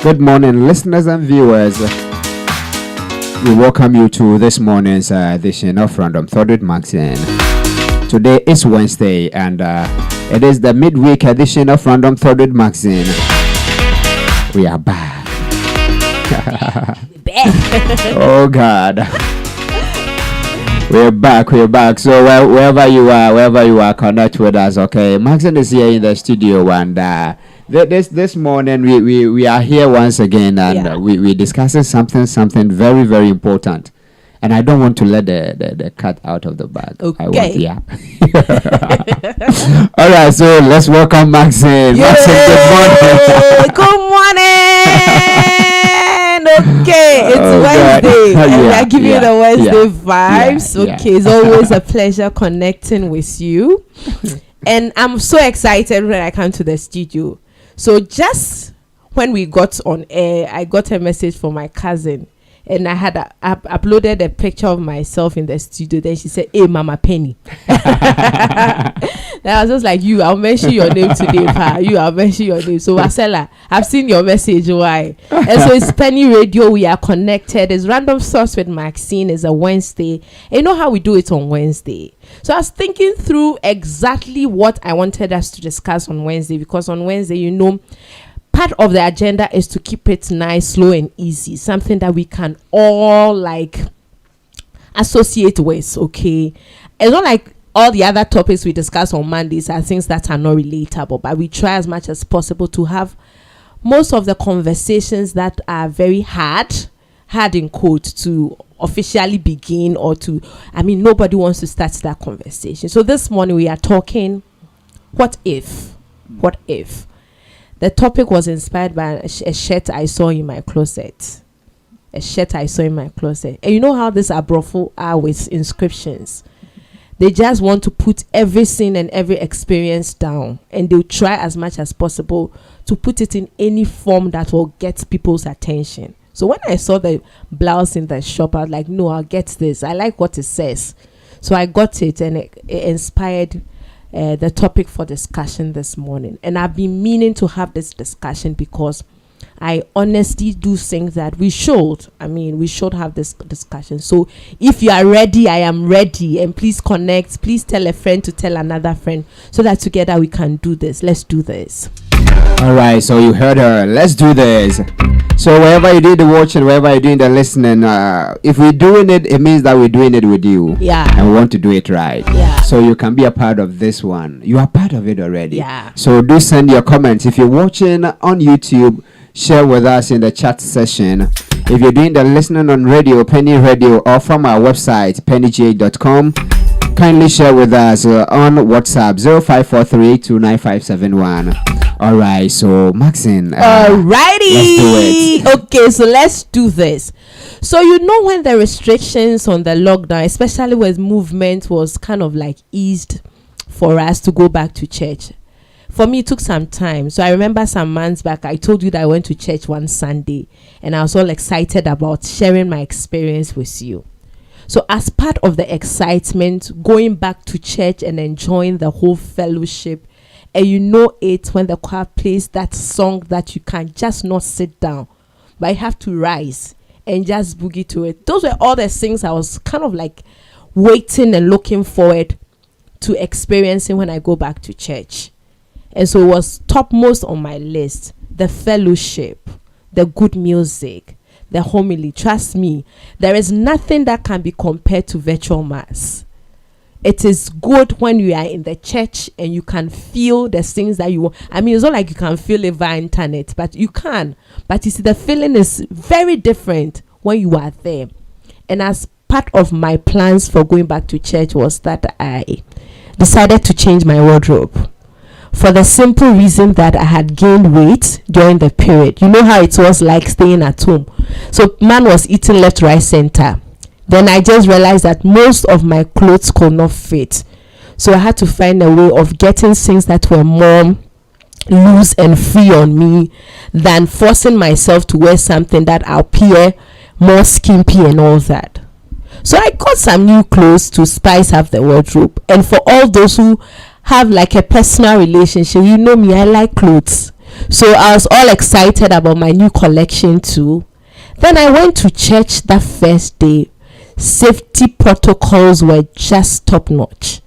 Good morning, listeners and viewers. We welcome you to this morning's edition of Random Thought with Maxine. Today is Wednesday, and it is the midweek edition of Random Thought with Maxine. We are back. Oh God. We're back. So wherever you are, connect with us. Okay, Maxine is here in the studio, and this morning we are here once again, and we discussing something very, very important. And I don't want to let the cat out of the bag. Okay. All right, so let's welcome Maxine. Yay! Maxine, good morning. Okay, it's Wednesday, and we are giving you the Wednesday vibes. Okay, it's always a pleasure connecting with you. And I'm so excited when I come to the studio. So just when we got on air, I got a message from my cousin, and I had uploaded a picture of myself in the studio. Then she said, "Hey, Mama Peny." Then I was just like, "I'll mention your name today, pa. I'll mention your name." So Marcella, I've seen your message. Why? And so it's Peny Radio. We are connected. It's Random Thoughts with Maxine. It's a Wednesday. And you know how we do it on Wednesday. So I was thinking through exactly what I wanted us to discuss on Wednesday, because on Wednesday, part of the agenda is to keep it nice, slow, and easy. Something that we can all associate with. Okay, it's not like all the other topics we discuss on Mondays are things that are not relatable, but we try as much as possible to have most of the conversations that are very hard in quote to officially begin, or nobody wants to start that conversation. So this morning we are talking what if. The topic was inspired by a shirt I saw in my closet. And you know how these Abrofo are with inscriptions. They just want to put every sin and every experience down, and they'll try as much as possible to put it in any form that will get people's attention. So when I saw the blouse in the shop, I was like, no, I'll get this. I like what it says. So I got it, and it inspired the topic for discussion this morning. And I've been meaning to have this discussion because I honestly do think that we should have this discussion. So if you are ready, I am ready. And please connect. Please tell a friend to tell another friend, so that together we can do this. Let's do this. All right, so you heard her. Let's do this. So wherever you do the watching, wherever you're doing the listening, if we're doing it, it means that we're doing it with you. Yeah. And we want to do it right. Yeah. So you can be a part of this one. You are part of it already. Yeah. So do send your comments. If you're watching on YouTube, share with us in the chat session. If you're doing the listening on radio, Peny Radio, or from our website, PenyGh.com, kindly share with us on WhatsApp 0543295571. All right, so Maxine, alrighty, let's do it. Okay, so let's do this. So when the restrictions on the lockdown, especially when movement was kind of eased for us to go back to church. For me, it took some time. So I remember some months back, I told you that I went to church one Sunday, and I was all excited about sharing my experience with you. So as part of the excitement, going back to church and enjoying the whole fellowship, and when the choir plays that song that you can just not sit down, but you have to rise and just boogie to it. Those were all the things I was kind of waiting and looking forward to experiencing when I go back to church. And so it was topmost on my list. The fellowship, the good music, the homily. Trust me, there is nothing that can be compared to virtual mass. It is good when you are in the church and you can feel the things that you want. It's not like you can feel it via internet, but you can. But you see, the feeling is very different when you are there. And as part of my plans for going back to church was that I decided to change my wardrobe. For the simple reason that I had gained weight during the period. You know how it was like staying at home. So man was eating left, right, center. Then I just realized that most of my clothes could not fit. So I had to find a way of getting things that were more loose and free on me than forcing myself to wear something that appear more skimpy and all that. So I got some new clothes to spice up the wardrobe. And for all those who have a personal relationship, me, I like clothes. So I was all excited about my new collection too. Then I went to church that first day. Safety protocols were just top notch.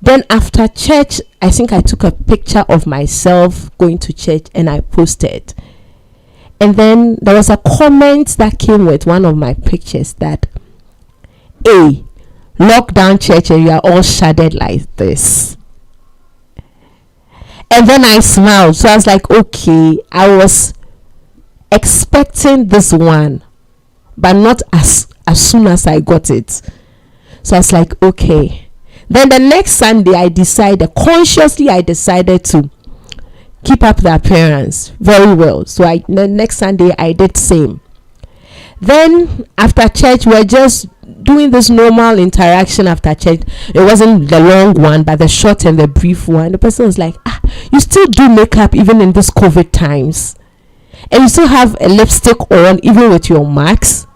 Then after church, I think I took a picture of myself going to church and I posted. And then there was a comment that came with one of my pictures that, hey, lockdown church and you are all shaded like this. And then I smiled. So I was like, okay, I was expecting this one, but not as soon as I got it. So I was like, okay. Then the next Sunday, I decided to keep up the appearance very well. So the next Sunday, I did same. Then after church, we're just doing this normal interaction after church. It wasn't the long one, but the short and the brief one. The person was like, you still do makeup even in this COVID times? And you still have a lipstick on even with your marks?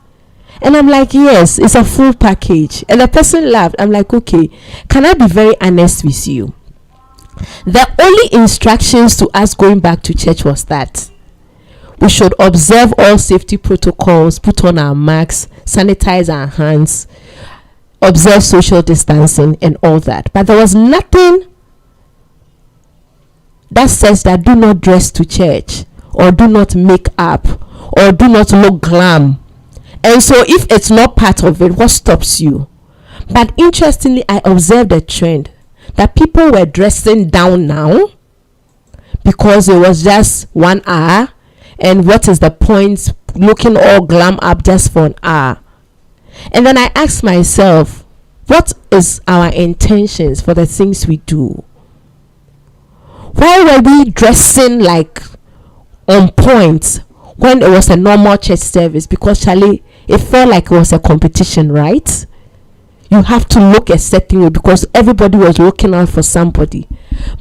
And I'm like, yes, it's a full package. And the person laughed. I'm like, okay, can I be very honest with you? The only instructions to us going back to church was that we should observe all safety protocols, put on our masks, sanitize our hands, observe social distancing and all that. But there was nothing that says that do not dress to church, or do not make up, or do not look glam. And so if it's not part of it, what stops you? But interestingly, I observed a trend that people were dressing down now because it was just 1 hour. And what is the point looking all glam up just for an hour? And then I asked myself, what is our intentions for the things we do? Why were we dressing like on point when it was a normal church service? Because Charlie, it felt like it was a competition, right? You have to look a certain way because everybody was looking out for somebody.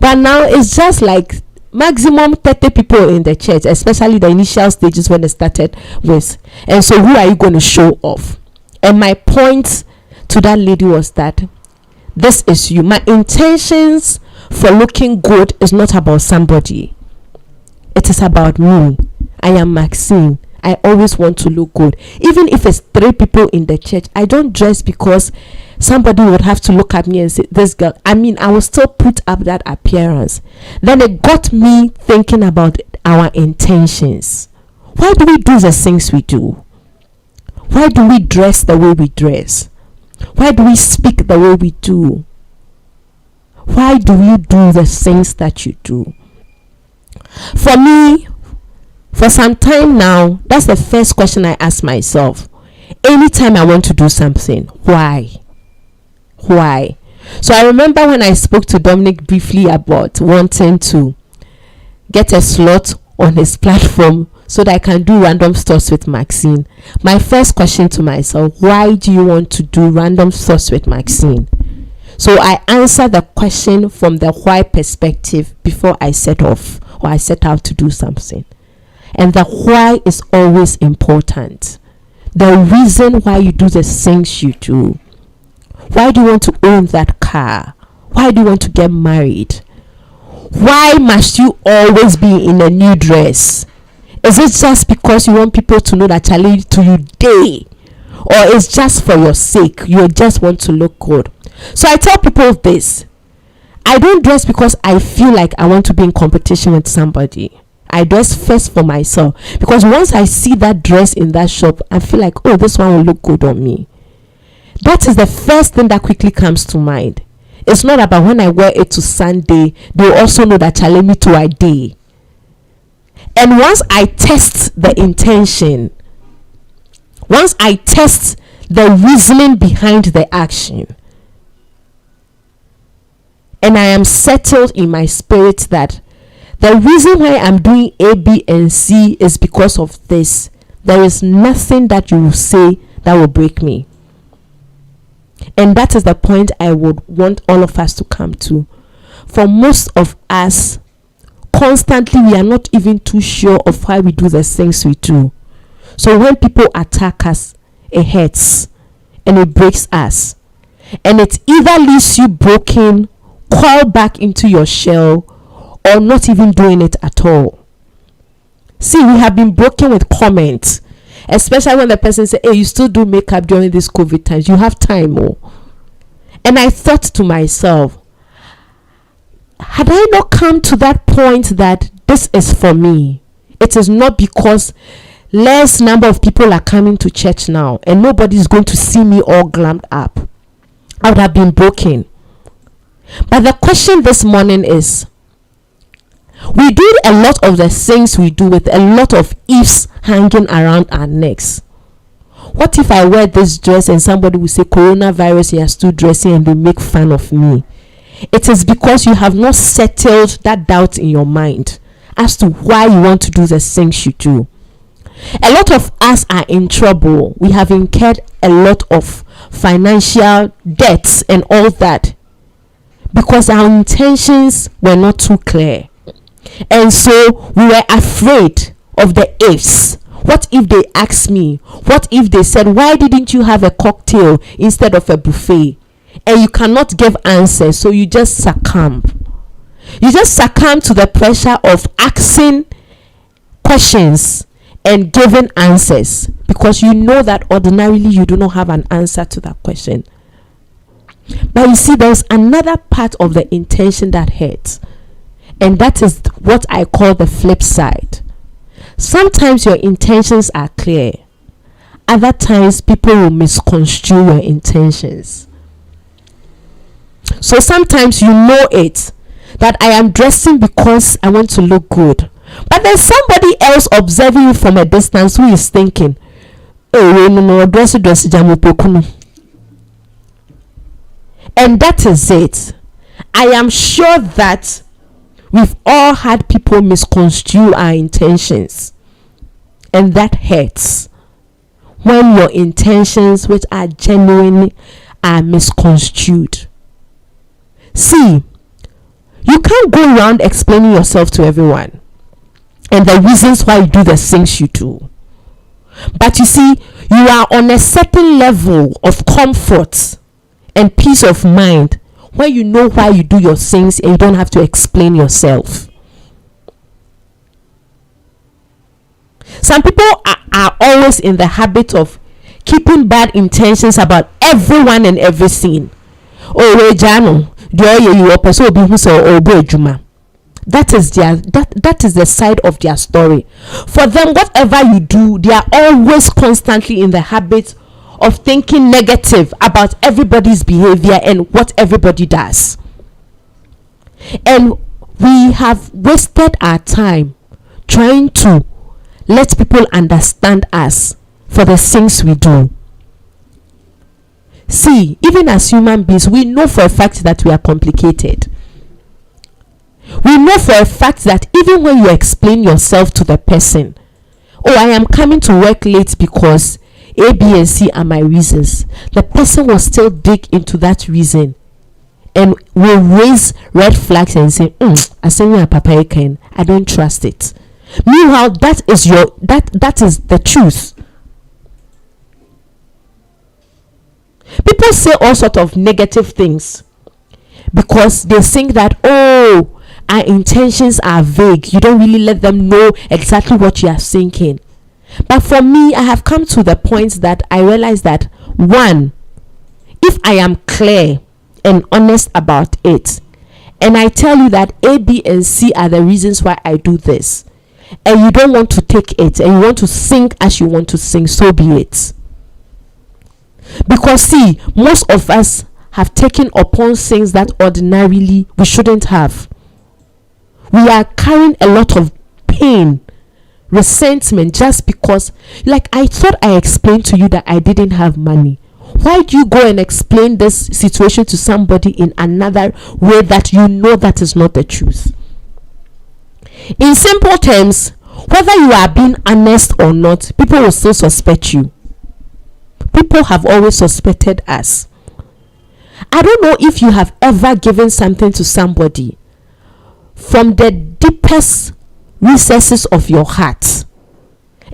But now it's just like maximum 30 people in the church, especially the initial stages when it started with. And so who are you going to show off? And my point to that lady was that this is you. My intentions for looking good is not about somebody. It is about me. I am Maxine. I always want to look good. Even if it's 3 people in the church, I don't dress because somebody would have to look at me and say, this girl. I mean, I will still put up that appearance. Then it got me thinking about our intentions. Why do we do the things we do? Why do we dress the way we dress? Why do we speak the way we do? Why do you do the things that you do? For me, for some time now, that's the first question I ask myself. Anytime I want to do something, why? Why? So I remember when I spoke to Dominic briefly about wanting to get a slot on his platform so that I can do random thoughts with Maxine. My first question to myself, why do you want to do random thoughts with Maxine? So I answer the question from the why perspective before I set off or I set out to do something. And the why is always important. The reason why you do the things you do. Why do you want to own that car? Why do you want to get married? Why must you always be in a new dress? Is it just because you want people to know that Charlie to you day? Or it's just for your sake? You just want to look good. So I tell people this. I don't dress because I feel like I want to be in competition with somebody. I dress first for myself. Because once I see that dress in that shop, I feel like, oh, this one will look good on me. That is the first thing that quickly comes to mind. It's not about when I wear it to Sunday, they will also know that Charlie me to a day. And once I test the intention, once I test the reasoning behind the action, and I am settled in my spirit that the reason why I'm doing A, B, and C is because of this, there is nothing that you will say that will break me. And that is the point I would want all of us to come to. For most of us, constantly we are not even too sure of why we do the things we do. So when people attack us, it hurts and it breaks us. And it either leaves you broken, crawl back into your shell, or not even doing it at all. See, we have been broken with comments, especially when the person say, hey, you still do makeup during this COVID times, you have time. Oh. And I thought to myself, had I not come to that point that this is for me, it is not because less number of people are coming to church now and nobody is going to see me all glammed up, I would have been broken. But the question this morning is, we do a lot of the things we do with a lot of ifs hanging around our necks. What if I wear this dress and somebody will say coronavirus, you are still dressing, and they make fun of me? It is because you have not settled that doubt in your mind as to why you want to do the things you do. A lot of us are in trouble. We have incurred a lot of financial debts and all that because our intentions were not too clear. And so we were afraid of the ifs. What if they asked me? What if they said, why didn't you have a cocktail instead of a buffet? And you cannot give answers, so you just succumb. You just succumb to the pressure of asking questions and giving answers because you know that ordinarily you do not have an answer to that question. But you see, there's another part of the intention that hurts. And that is what I call the flip side. Sometimes your intentions are clear. Other times people will misconstrue your intentions. So sometimes you know it, that I am dressing because I want to look good. But there's somebody else observing you from a distance who is thinking, oh, no, dress. And that is it. I am sure that we've all had people misconstrue our intentions, and that hurts when your intentions, which are genuine, are misconstrued. See, you can't go around explaining yourself to everyone and the reasons why you do the things you do. But you see, you are on a certain level of comfort and peace of mind when you know why you do your things and you don't have to explain yourself. Some people are always in the habit of keeping bad intentions about everyone and everything. Oh, Jano, that is the side of their story. For them, whatever you do, they are always constantly in the habit of thinking negative about everybody's behavior and what everybody does. And we have wasted our time trying to let people understand us for the things we do. See, even as human beings, we know for a fact that we are complicated. We know for a fact that even when you explain yourself to the person, oh, I am coming to work late because A, B, and C are my reasons, the person will still dig into that reason and will raise red flags and say, I don't trust it. Meanwhile, that is the truth. People say all sorts of negative things because they think that, oh, our intentions are vague. You don't really let them know exactly what you are thinking. But for me, I have come to the point that I realize that, one, if I am clear and honest about it, and I tell you that A, B, and C are the reasons why I do this, and you don't want to take it, and you want to think as you want to think, so be it. Because see, most of us have taken upon things that ordinarily we shouldn't have. We are carrying a lot of pain, resentment, just because, like, I thought I explained to you that I didn't have money. Why do you go and explain this situation to somebody in another way that you know that is not the truth? In simple terms, whether you are being honest or not, people will still suspect you. People have always suspected us. I don't know if you have ever given something to somebody from the deepest recesses of your heart,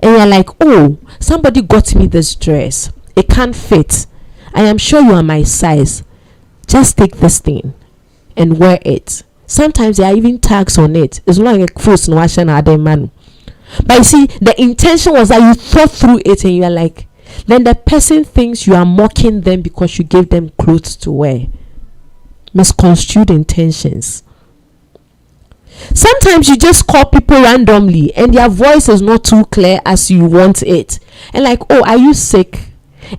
and you're like, oh, somebody got me this dress, it can't fit, I am sure you are my size, just take this thing and wear it. Sometimes there are even tags on it. It's not like first no action other man. But you see, the intention was that you thought through it and you are like, then the person thinks you are mocking them because you gave them clothes to wear. Misconstrued intentions. Sometimes you just call people randomly and their voice is not too clear as you want it. And like, oh, are you sick?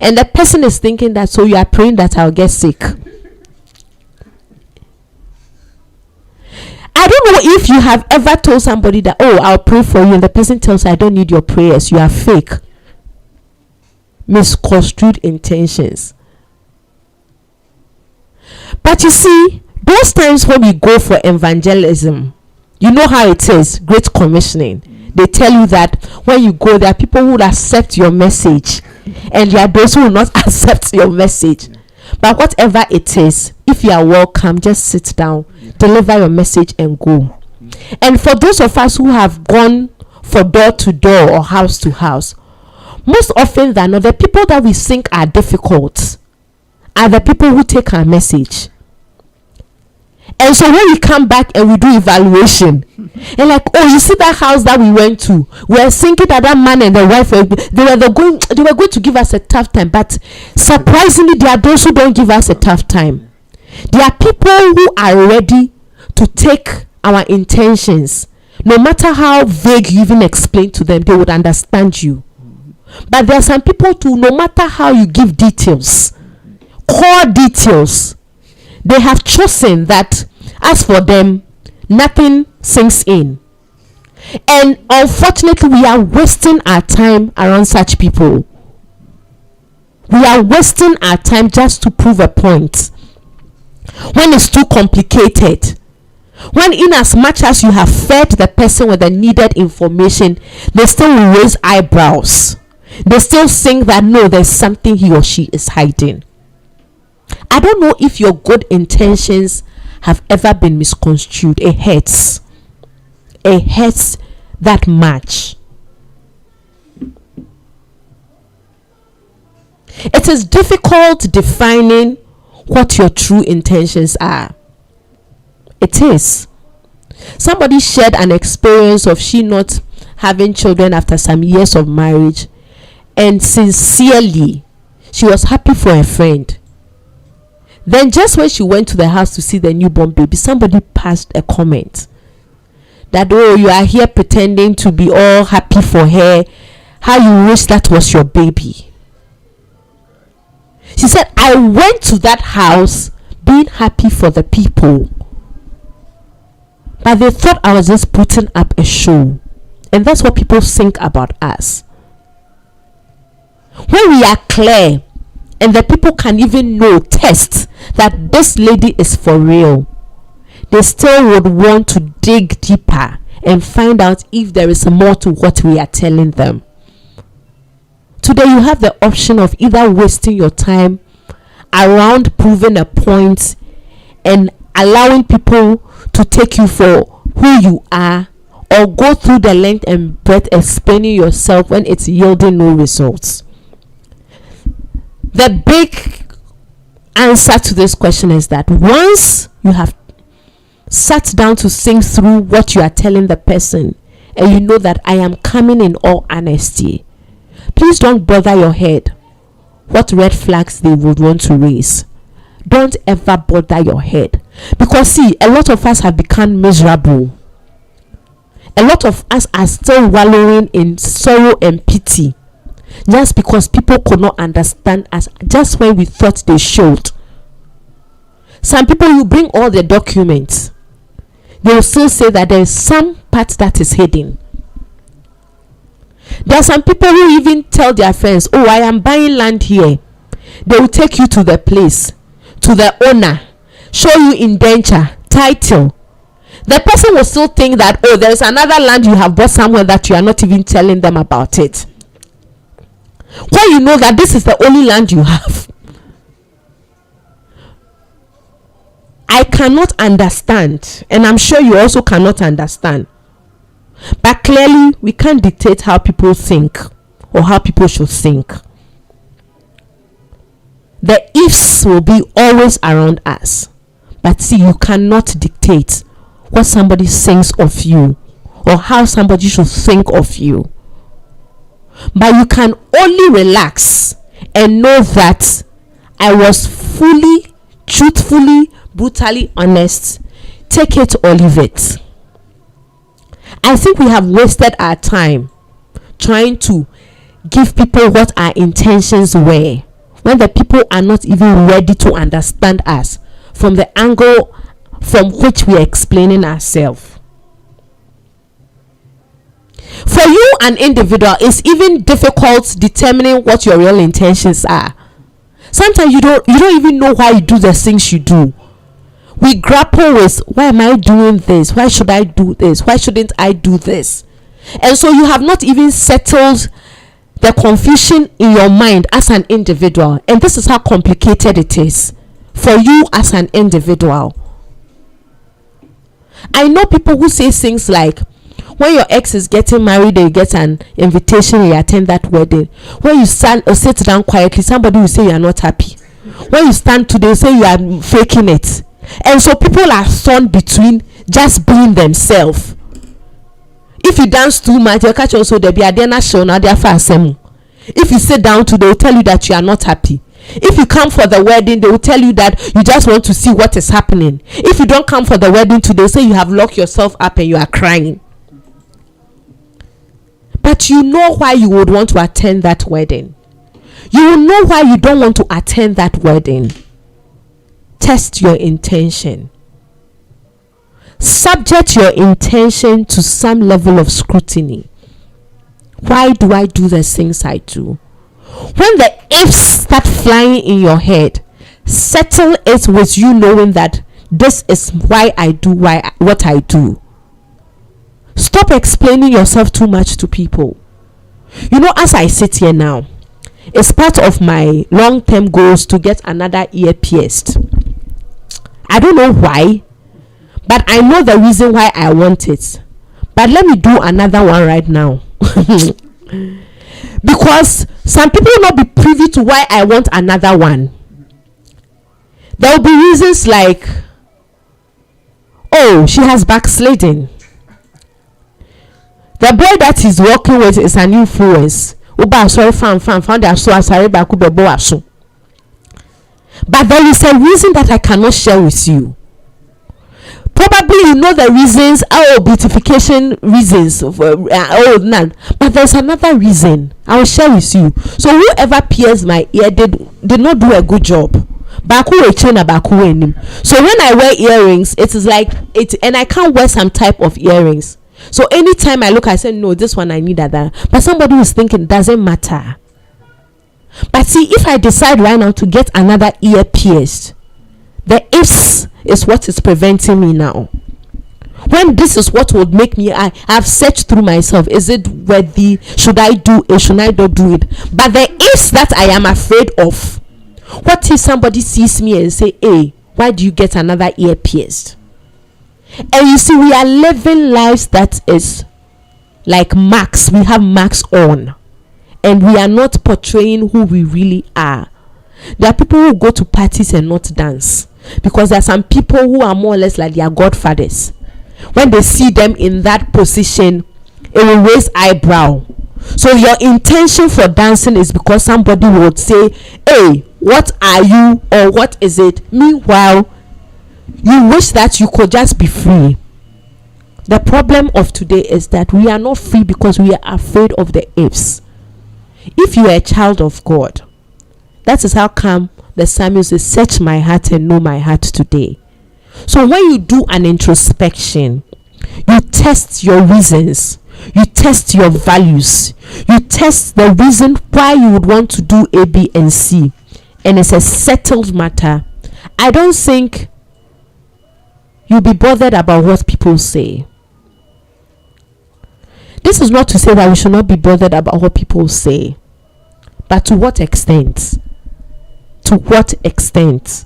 And the person is thinking that, so you are praying that I'll get sick. I don't know if you have ever told somebody that, oh, I'll pray for you, and the person tells you, I don't need your prayers. You are fake. Misconstrued intentions. But you see, those times when we go for evangelism, you know how it is, Great Commissioning. They tell you that when you go, there are people who will accept your message and there are those who will not accept your message. But whatever it is, if you are welcome, just sit down, deliver your message and go. And for those of us who have gone for door to door or house to house, most often than not, the people that we think are difficult are the people who take our message. And so when we come back and we do evaluation, and like, oh, you see that house that we went to, we were thinking that that man and the wife they were going to give us a tough time, but surprisingly there are those who don't give us a tough time. There are people who are ready to take our intentions, no matter how vague you even explain to them, they would understand you. But there are some people too, no matter how you give details, core details, they have chosen that as for them, nothing sinks in. And unfortunately, we are wasting our time around such people. We are wasting our time just to prove a point. When it's too complicated, when in as much as you have fed the person with the needed information, they still will raise eyebrows. They still think that no, there's something he or she is hiding. I don't know if your good intentions have ever been misconstrued. It hurts. It hurts that much. It is difficult defining what your true intentions are. It is. Somebody shared an experience of she not having children after some years of marriage, and sincerely she was happy for a friend. Then just when she went to the house to see the newborn baby, somebody passed a comment that, oh, you are here pretending to be all happy for her, how you wish that was your baby. She said, I went to that house being happy for the people, but they thought I was just putting up a show. And that's what people think about us. When we are clear and the people can even know, test that this lady is for real, they still would want to dig deeper and find out if there is more to what we are telling them. Today you have the option of either wasting your time around proving a point and allowing people to take you for who you are, or go through the length and breadth explaining yourself when it's yielding no results. The big answer to this question is that once you have sat down to think through what you are telling the person, and you know that I am coming in all honesty, please don't bother your head what red flags they would want to raise. Don't ever bother your head, because see, a lot of us have become miserable. A lot of us are still wallowing in sorrow and pity just because people could not understand us just when we thought they should. Some people, you bring all the documents, they will still say that there is some part that is hidden. There are some people who even tell their friends, oh, I am buying land here. They will take you to the place, to the owner, show you indenture, title. The person will still think that, oh, there is another land you have bought somewhere that you are not even telling them about it, when you know that this is the only land you have. I cannot understand, and I'm sure you also cannot understand, but clearly we can't dictate how people think or how people should think. The ifs will be always around us, but see, you cannot dictate what somebody thinks of you or how somebody should think of you. But you can only relax and know that I was fully, truthfully, brutally honest. Take it or leave it. I think we have wasted our time trying to give people what our intentions were when the people are not even ready to understand us from the angle from which we are explaining ourselves. For you, an individual, it's even difficult determining what your real intentions are. Sometimes you don't even know why you do the things you do. We grapple with, why am I doing this? Why should I do this? Why shouldn't I do this? And so you have not even settled the confusion in your mind as an individual. And this is how complicated it is for you as an individual. I know people who say things like, when your ex is getting married, you get an invitation, you attend that wedding. When you stand or sit down quietly, somebody will say you are not happy. When you stand today, say you are faking it. And so people are torn between just being themselves. If you dance too much, you catch also there be a dinner show now there for assembly. If you sit down today, they will tell you that you are not happy. If you come for the wedding, they will tell you that you just want to see what is happening. If you don't come for the wedding today, say you have locked yourself up and you are crying. But you know why you would want to attend that wedding. You will know why you don't want to attend that wedding. Test your intention. Subject your intention to some level of scrutiny. Why do I do the things I do? When the ifs start flying in your head, settle it with you knowing that this is why I do what I do. Stop explaining yourself too much to people. You know, as I sit here now, it's part of my long-term goals to get another ear pierced. I don't know why, but I know the reason why I want it. But let me do another one right now. Because some people will not be privy to why I want another one. There will be reasons like, oh, she has backslidden. The boy that he's working with is an influence. But there is a reason that I cannot share with you. Probably you know the reasons, beautification reasons, none. But there's another reason I will share with you. So whoever pierced my ear did not do a good job. So when I wear earrings, it is like it, and I can't wear some type of earrings. So anytime I look, I say, no, this one I need that. But somebody is thinking, doesn't matter. But see, if I decide right now to get another ear pierced, the ifs is what is preventing me now. When this is what would make me, I have searched through myself. Is it worthy? Should I do it? Should I not do it? But the ifs that I am afraid of. What if somebody sees me and say, hey, why do you get another ear pierced? And you see, we are living lives that is like masks. We have masks on. And we are not portraying who we really are. There are people who go to parties and not dance. Because there are some people who are more or less like their godfathers. When they see them in that position, it will raise eyebrow. So your intention for dancing is because somebody would say, hey, what are you? Or what is it? Meanwhile, you wish that you could just be free. The problem of today is that we are not free because we are afraid of the ifs. If you are a child of God, that is how come the psalmist says, search my heart and know my heart today. So when you do an introspection, you test your reasons, you test your values, you test the reason why you would want to do A, B, and C, and it's a settled matter. I don't think you'll be bothered about what people say. This is not to say that we should not be bothered about what people say, but to what extent? To what extent?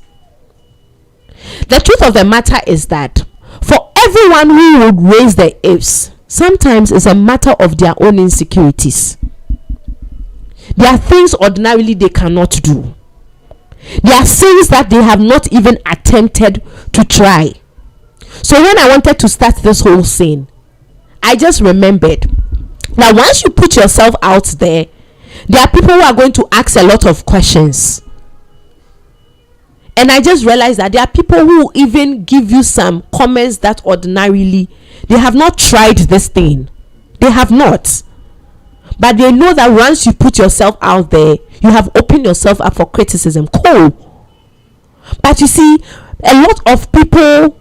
The truth of the matter is that for everyone who would raise the ifs, sometimes it's a matter of their own insecurities. There are things ordinarily they cannot do. There are things that they have not even attempted to try. So when I wanted to start this whole scene, I just remembered that once you put yourself out there are people who are going to ask a lot of questions. And I just realized that there are people who even give you some comments that ordinarily they have not tried this thing. They have not. But they know that once you put yourself out there, you have opened yourself up for criticism. Cool. But you see, a lot of people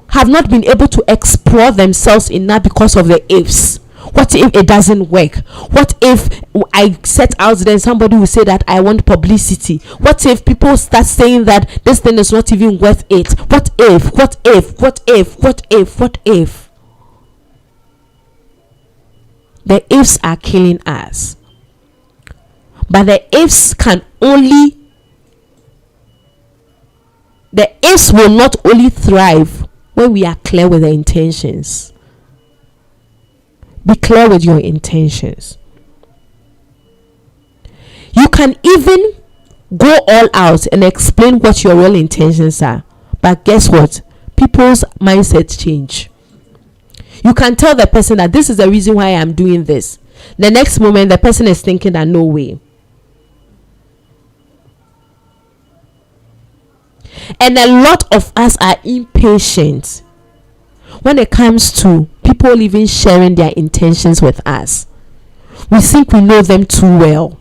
have not been able to explore themselves enough because of the ifs. What if it doesn't work? What if I set out there and somebody will say that I want publicity? What if people start saying that this thing is not even worth it? What if? What if? What if? What if? What if? The ifs are killing us. But the ifs will not only thrive when we are clear with the intentions. Be clear with your intentions. You can even go all out and explain what your real intentions are. But guess what? People's mindsets change. You can tell the person that this is the reason why I'm doing this. The next moment, the person is thinking that no way. And a lot of us are impatient when it comes to people even sharing their intentions with us. We think we know them too well.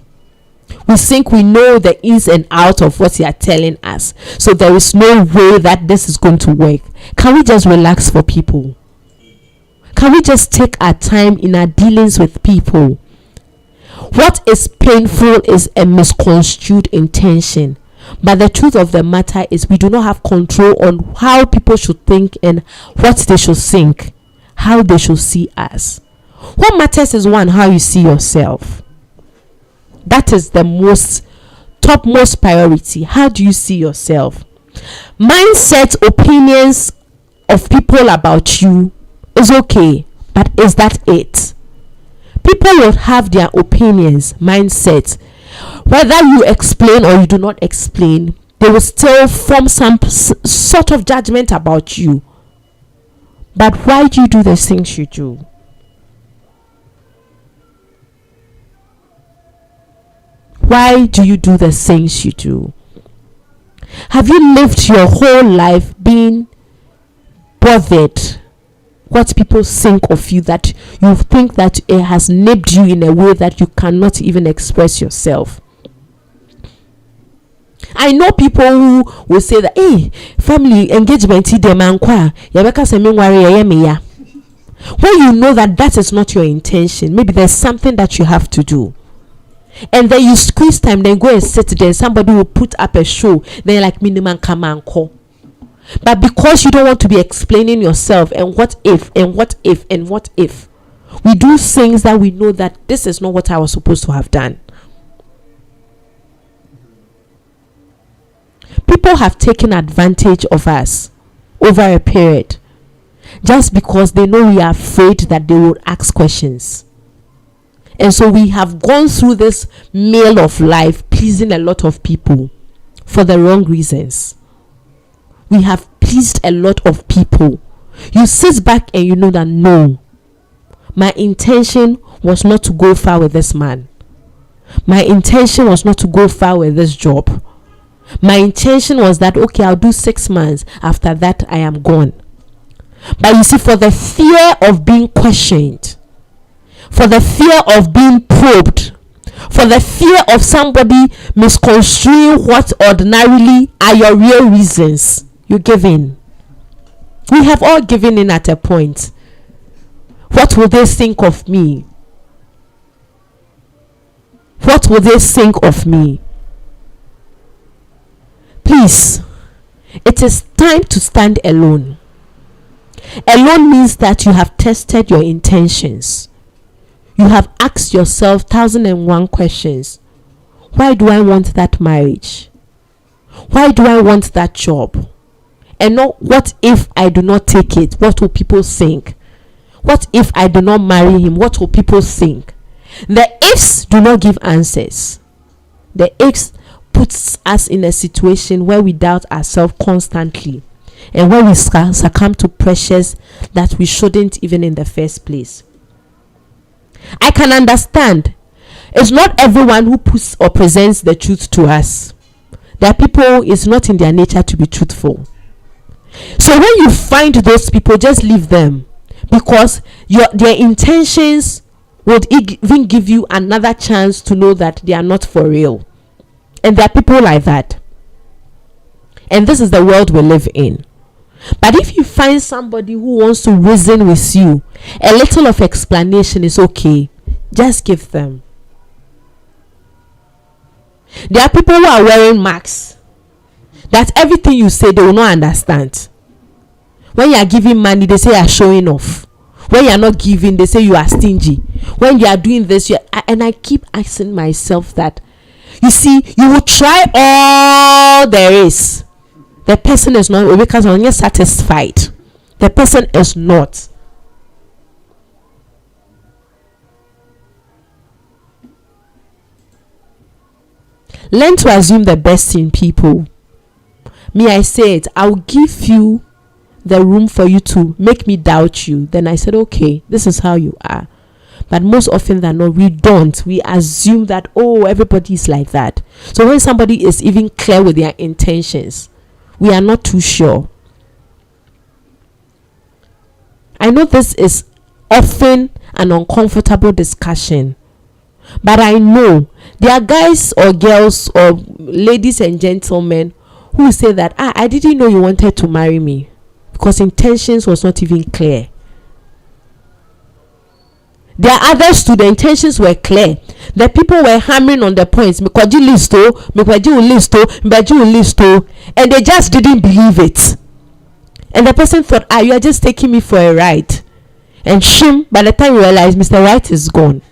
We think we know the ins and outs of what they are telling us. So there is no way that this is going to work. Can we just relax for people? Can we just take our time in our dealings with people? What is painful is a misconstrued intention. But the truth of the matter is we do not have control on how people should think and what they should think, how they should see us. What matters is one, how you see yourself. That is the topmost priority. How do you see yourself? Mindset, opinions of people about you is okay, but is that it? People will have their opinions, mindset. Whether you explain or you do not explain, they will still form some sort of judgment about you. But why do you do the things you do? Why do you do the things you do? Have you lived your whole life being bothered what people think of you, that you think that it has nipped you in a way that you cannot even express yourself? I know people who will say that, hey, family engagement when you know that that is not your intention, maybe there's something that you have to do, and then you squeeze time, then go and sit there, somebody will put up a show, then like minimum come and call. But because you don't want to be explaining yourself and what if and what if and what if, we do things that we know that this is not what I was supposed to have done. People have taken advantage of us over a period just because they know we are afraid that they will ask questions. And so we have gone through this meal of life pleasing a lot of people for the wrong reasons. We have pleased a lot of people. You sit back and you know that no, my intention was not to go far with this man. My intention was not to go far with this job. My intention was that, okay, I'll do 6 months. After that, I am gone. But you see, for the fear of being questioned, for the fear of being probed, for the fear of somebody misconstruing what ordinarily are your real reasons, you give in. We have all given in at a point. What will they think of me? What will they think of me? Please, it is time to stand alone. Alone means that you have tested your intentions. You have asked yourself 1,001 questions. Why do I want that marriage? Why do I want that job? And not what if I do not take it? What will people think? What if I do not marry him? What will people think? The ifs do not give answers. The ifs puts us in a situation where we doubt ourselves constantly. and when we succumb to pressures that we shouldn't even in the first place. I can understand. It's not everyone who puts or presents the truth to us. There are people, it's not in their nature to be truthful. So when you find those people, just leave them, because their intentions would even give you another chance to know that they are not for real. And there are people like that. And this is the world we live in. But if you find somebody who wants to reason with you, a little of explanation is okay. Just give them. There are people who are wearing masks that everything you say they will not understand. When you are giving money, they say you are showing off. When you are not giving, they say you are stingy. When you are doing this, and I keep asking myself that, you see, you will try all there is. The person is not, because when you're satisfied, the person is not. Learn to assume the best in people. Me, I said, I'll give you the room for you to make me doubt you. Then I said, okay, this is how you are. But most often than not, we don't. We assume that, oh, everybody is like that. So when somebody is even clear with their intentions, we are not too sure. I know this is often an uncomfortable discussion, but I know there are guys or girls or ladies and gentlemen who say that, I didn't know you wanted to marry me, because intentions was not even clear. There are others too, the intentions were clear. The people were hammering on the points, and they just didn't believe it. And the person thought, you are just taking me for a ride. And shim, by the time you realize Mr. Right is gone.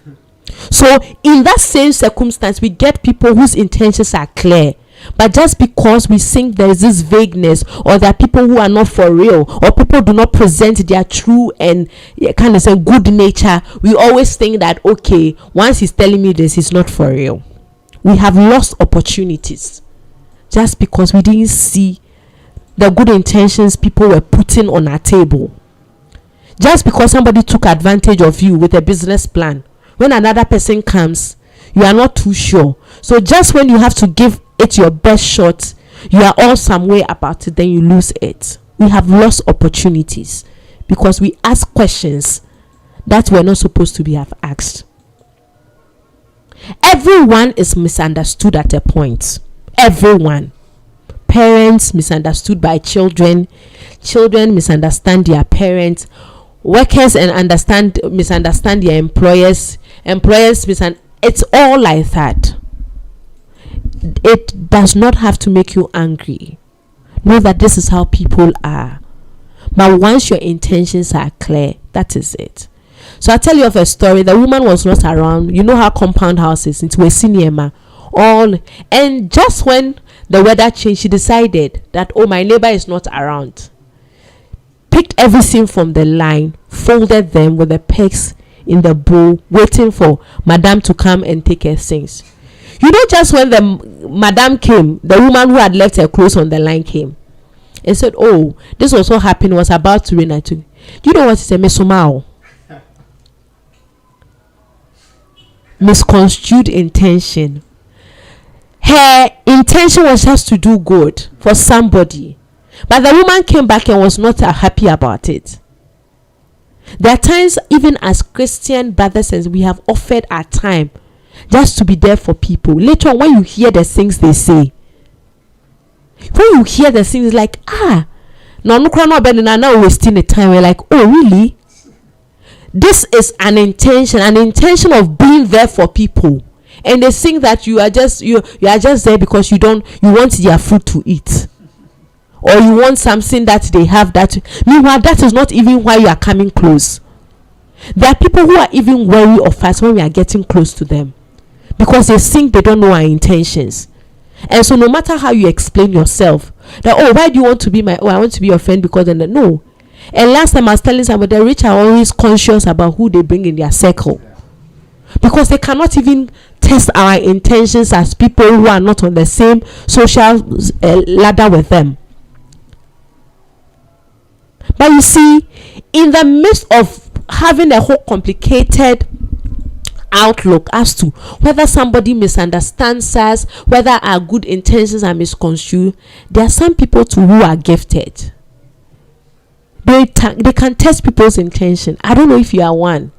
So in that same circumstance, we get people whose intentions are clear, but just because we think there is this vagueness, or there are people who are not for real, or people do not present their true and kind of say good nature, we always think that, okay, once he's telling me this, he's not for real. We have lost opportunities just because we didn't see the good intentions people were putting on our table. Just because somebody took advantage of you with a business plan, when another person comes, you are not too sure. So just when you have to give it your best shot, you are all some way about it, then you lose it. We have lost opportunities because we ask questions that we're not supposed to be have asked. Everyone is misunderstood at a point. Everyone. Parents misunderstood by children. Children misunderstand their parents. Workers misunderstand their employers. Employers it's all like that. It does not have to make you angry. Know that this is how people are. But once your intentions are clear, that is it. So I'll tell you of a story. The woman was not around. You know how compound houses into a cinema. And just when the weather changed, she decided that, oh, my neighbor is not around. Picked everything from the line, folded them with the pegs in the bowl, waiting for madam to come and take her things. You know, just when the madam came, the woman who had left her clothes on the line came and said, oh, this was what happened, was about to rain. You know what is a mesomao? Misconstrued intention. Her intention was just to do good for somebody, but the woman came back and was not happy about it. There are times, even as Christian brothers, and we have offered our time just to be there for people. Later on, when you hear the things they say, when you hear the things like, no wasting the time, we're like, oh, really? This is an intention of being there for people. And they think that you are just there because you want their food to eat, or you want something that they have that. Meanwhile, that is not even why you are coming close. There are people who are even wary of us when we are getting close to them, because they think they don't know our intentions. And so no matter how you explain yourself, that, oh, why do you want to be I want to be your friend because then no. And last time I was telling somebody, the rich are always conscious about who they bring in their circle, because they cannot even test our intentions as people who are not on the same social ladder with them. But you see, in the midst of having a whole complicated outlook as to whether somebody misunderstands us, whether our good intentions are misconstrued, there are some people too who are gifted. They can test people's intention. I don't know if you are one,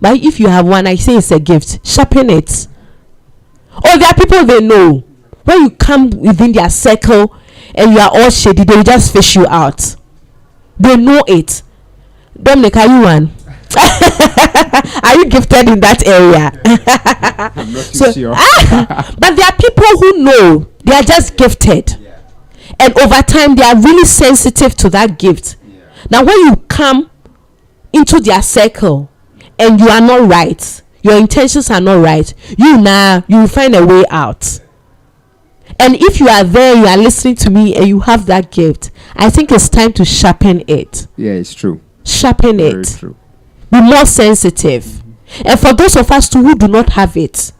but if you have one, I say it's a gift. Sharpen it. Or there are people they know. When you come within their circle and you are all shady, they will just fish you out. They know it. Dominic, are you one? Are you gifted in that area? I'm not too sure. But there are people who know they are just gifted, and over time they are really sensitive to that gift. Now when you come into their circle and you are not right, your intentions are not right, you will find a way out. And if you are there, you are listening to me and you have that gift, I think it's time to sharpen it. Yeah, it's true. Sharpen Very it. True. Be more sensitive. And for those of us too who do not have it,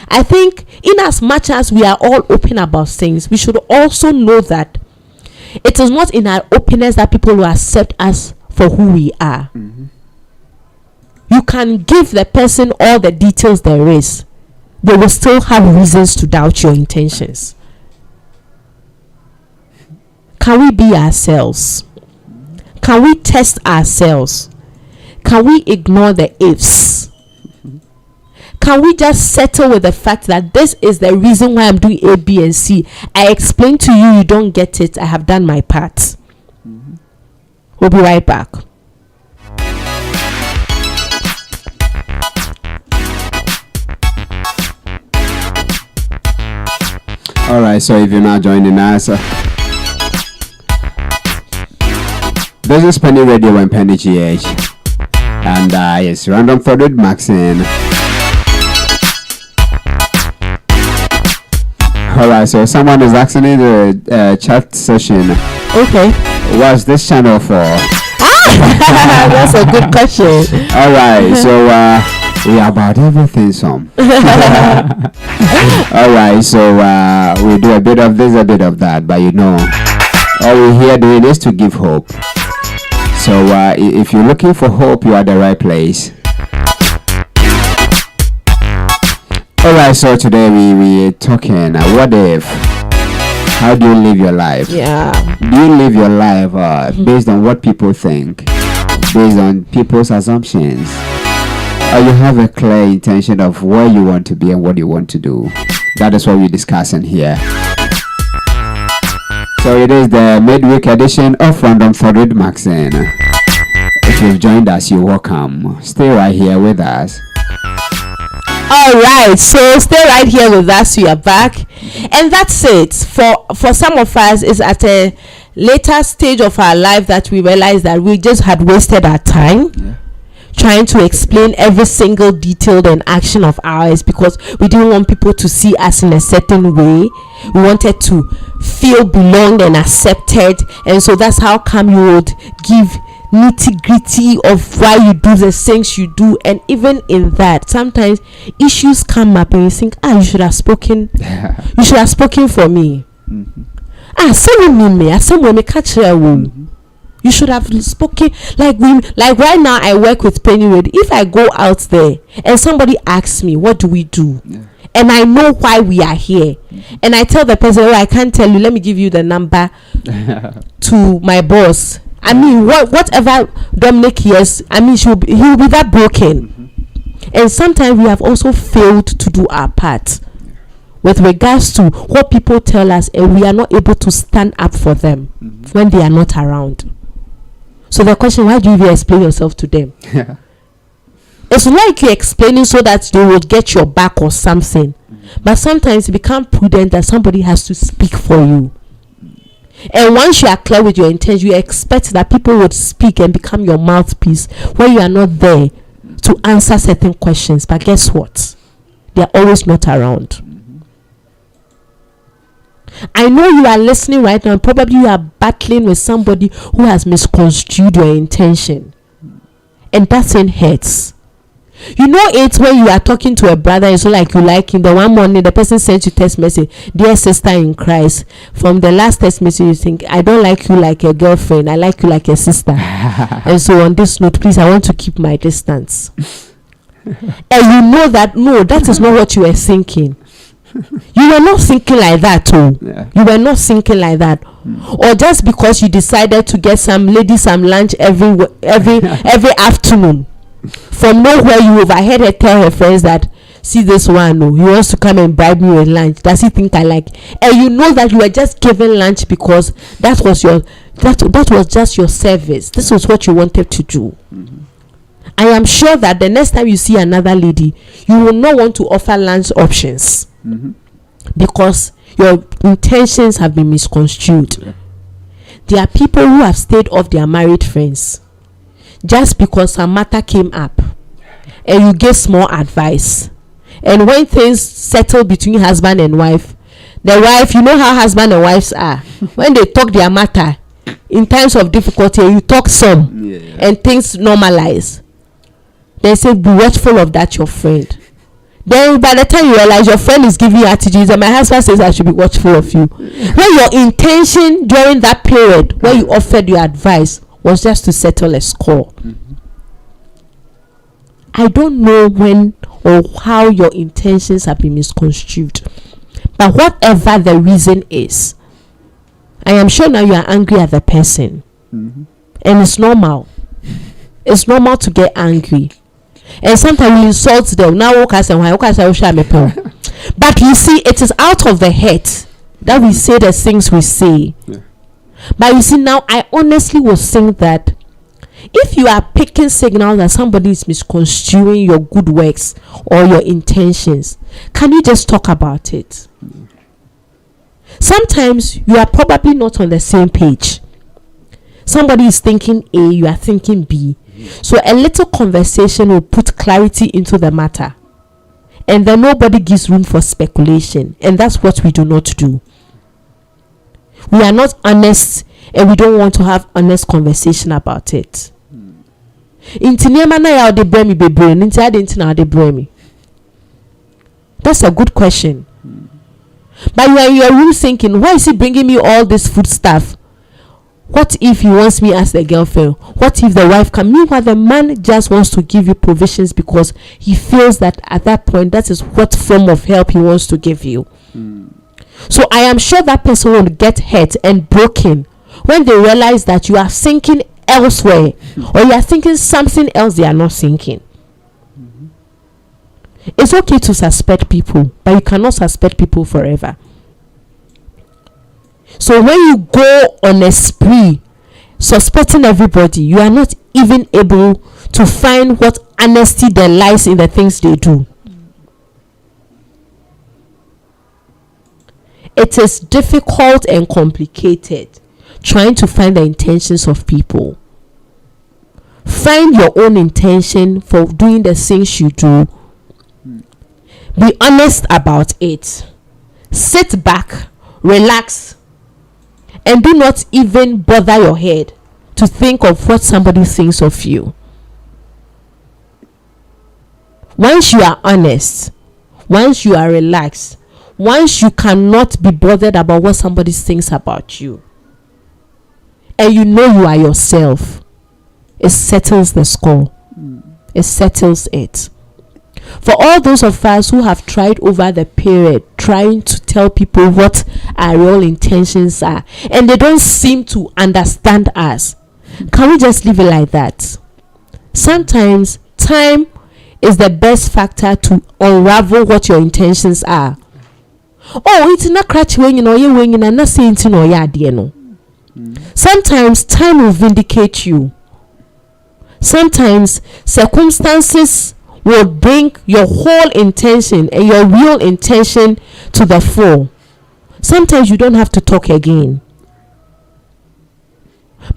I think in as much as we are all open about things, we should also know that it is not in our openness that people will accept us for who we are. You can give the person all the details there is, they will still have reasons to doubt your intentions. Can we be ourselves? Can we test ourselves? Can we ignore the ifs? Can we just settle with the fact that this is the reason why I'm doing A, B, and C? I explained to you, you don't get it. I have done my part. We'll be right back. All right, so if you're not joining us, this is Peny Radio and PenyGh, and it's Random Thought with Maxine. All right, so someone is asking in the chat session. Okay. What's this channel for? That's a good question. All right, so we are about everything, some. All right, so we do a bit of this, a bit of that, but you know, all we're here doing is to give hope. So if you're looking for hope, you are the right place. All right, so today we're talking what if. How do you live your life? Yeah. Do you live your life based on what people think, based on people's assumptions, or you have a clear intention of where you want to be and what you want to do? That is what we're discussing here. So it is the midweek edition of Random Thought with Maxine. If you've joined us, you're welcome. Stay right here with us. All right, so stay right here with us. We are back, and that's it. For some of us, it's at a later stage of our life that we realize that we just had wasted our time trying to explain every single detail and action of ours because we didn't want people to see us in a certain way. We wanted to feel belonged and accepted, and so that's how come you would give nitty-gritty of why you do the things you do. And even in that, sometimes issues come up and you think, you should have spoken for me. You should have spoken. Like right now I work with PenyGh. If I go out there and somebody asks me what do we do, and I know why we are here, and I tell the person, I can't tell you, let me give you the number to my boss. I mean, whatever Dominic hears, I mean, he will be that broken. And sometimes we have also failed to do our part with regards to what people tell us, and we are not able to stand up for them when they are not around. So the question, why do you even explain yourself to them? It's like you're explaining so that they will get your back or something. But sometimes it becomes prudent that somebody has to speak for you. And once you are clear with your intent, you expect that people would speak and become your mouthpiece when you are not there to answer certain questions. But guess what? They are always not around. I know you are listening right now, and probably you are battling with somebody who has misconstrued your intention, and that thing hurts. You know it when you are talking to a brother and so like you like him. The one morning the person sent you text message, dear sister in Christ. From the last text message you think, I don't like you like a girlfriend, I like you like a sister. And so on this note, please, I want to keep my distance. And you know that no, that is not what you were thinking. You were not thinking like that too. You were not thinking like that. Or just because you decided to get some lady some lunch every afternoon, from nowhere you overheard her tell her friends that, see this one, no, he wants to come and bribe me with lunch. Does he think I like? And you know that you were just giving lunch because that was just your service. This was what you wanted to do. I am sure that the next time you see another lady, you will not want to offer lunch options. Because your intentions have been misconstrued. There are people who have stayed off their married friends just because some matter came up and you gave small advice, and when things settle between husband and wife, the wife, you know how husband and wives are, when they talk their matter in times of difficulty, you talk some and things normalize, they say be watchful of that your friend. Then by the time you realize your friend is giving you attitudes, and my husband says I should be watchful of you, when your intention during that period where you offered your advice was just to settle a score. I don't know when or how your intentions have been misconstrued, but whatever the reason is, I am sure now you are angry at the person. And it's normal. It's normal to get angry. And sometimes we insult them. Now, but you see, it is out of the head that we say the things we say. But you see, now I honestly will think that if you are picking signals that somebody is misconstruing your good works or your intentions, can you just talk about it? Sometimes you are probably not on the same page. Somebody is thinking A, you are thinking B. So a little conversation will put clarity into the matter, and then nobody gives room for speculation, and that's what we do not do. We are not honest, and we don't want to have honest conversation about it. That's a good question. But you are in your room thinking, why is he bringing me all this food stuff? What if he wants me as the girlfriend? What if the wife can? Meanwhile, the man just wants to give you provisions because he feels that at that point, that is what form of help he wants to give you. So I am sure that person will get hurt and broken when they realize that you are thinking elsewhere, or you are thinking something else they are not thinking. It's okay to suspect people, but you cannot suspect people forever. So when you go on a spree suspecting everybody, you are not even able to find what honesty there lies in the things they do. It is difficult and complicated trying to find the intentions of people. Find your own intention for doing the things you do. Be honest about it. Sit back, relax, and do not even bother your head to think of what somebody thinks of you. Once you are honest, once you are relaxed, once you cannot be bothered about what somebody thinks about you, and you know you are yourself, it settles the score. It settles it. For all those of us who have tried over the period trying to tell people what our real intentions are, and they don't seem to understand us, can we just leave it like that? Sometimes time is the best factor to unravel what your intentions are. Oh, it's not crutch when you know you're winging and not saying to know ya no. Sometimes time will vindicate you. Sometimes circumstances will bring your whole intention and your real intention to the fore. Sometimes you don't have to talk again.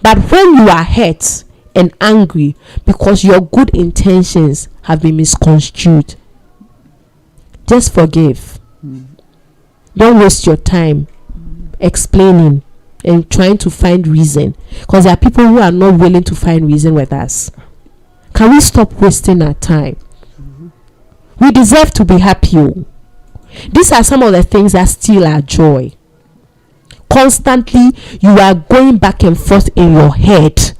But when you are hurt and angry because your good intentions have been misconstrued, just forgive. Don't waste your time explaining and trying to find reason, because there are people who are not willing to find reason with us. Can we stop wasting our time? We deserve to be happy. Oh. These are some of the things that steal our joy. Constantly, you are going back and forth in your head.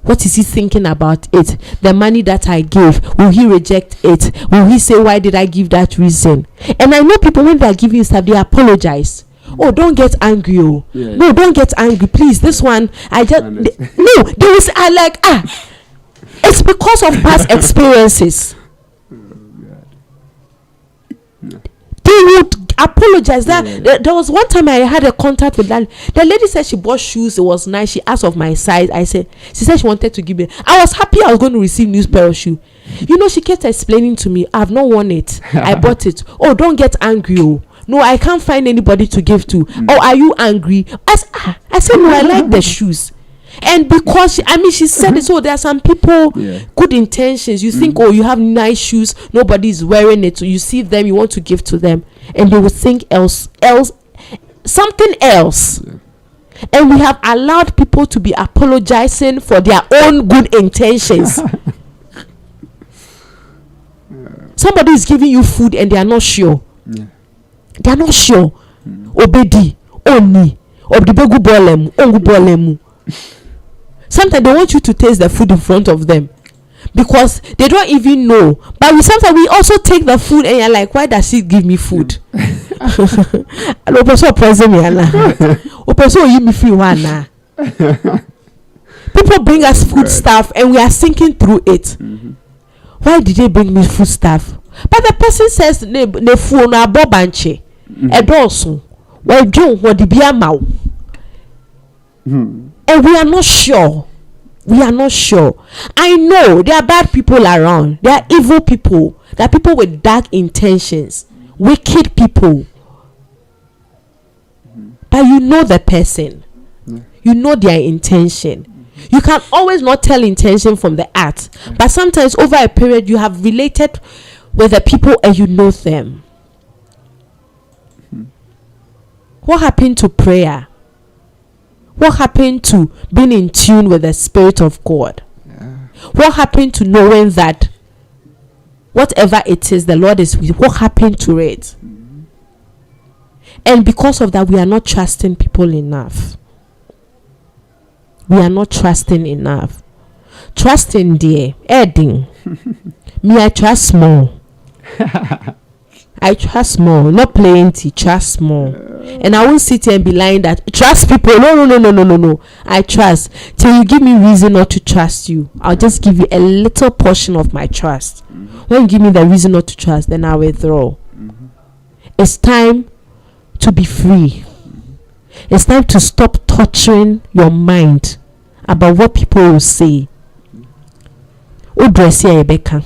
What is he thinking about it? The money that I gave, will he reject it? Will he say, why did I give that reason? And I know people, when they are giving stuff, they apologize. Oh, don't get angry. Oh. Yeah. No, don't get angry. Please, this one, I just... no, there was... I like... It's because of past experiences. They would apologize. There was one time I had a contact with that. The lady said she bought shoes. It was nice. She asked of my size. She said she wanted to give me. I was happy I was going to receive new pair of shoe. You know, she kept explaining to me, I've not worn it. I bought it. Oh, don't get angry. Oh. No, I can't find anybody to give to. Oh, are you angry? I said, no, I like the shoes. And because she said it, so there are some people, good intentions. You think, oh, you have nice shoes, nobody is wearing it, so you see them, you want to give to them, and they will think something else. And we have allowed people to be apologizing for their own good intentions. Somebody is giving you food and they are not sure. They are not sure. Obedi, oni, obdibegu bolemu, ongu bolemu. Sometimes they want you to taste the food in front of them because they don't even know. But sometimes we also take the food and you're like, why does she give me food? People bring us food stuff and we are thinking through it. Why did they bring me food stuff? But the person says, ne food na bobanche. Edoso. Well, Joe, what the beer mau. And we are not sure. We are not sure. I know there are bad people around. There are evil people. There are people with dark intentions. Wicked people. But you know the person. You know their intention. You can always not tell intention from the act. But sometimes over a period you have related with the people and you know them. What happened to prayer? What happened to being in tune with the Spirit of God? What happened to knowing that whatever it is, the Lord is with? What happened to it? And because of that, we are not trusting people enough. We are not trusting enough. Trusting, dear, adding. Me, I trust more. I trust more, not plenty, trust more. And I won't sit here and be lying that trust people. No. I trust. Till you give me reason not to trust you, I'll just give you a little portion of my trust. When you give me the reason not to trust, then I withdraw. It's time to be free. It's time to stop torturing your mind about what people will say. One dress here beka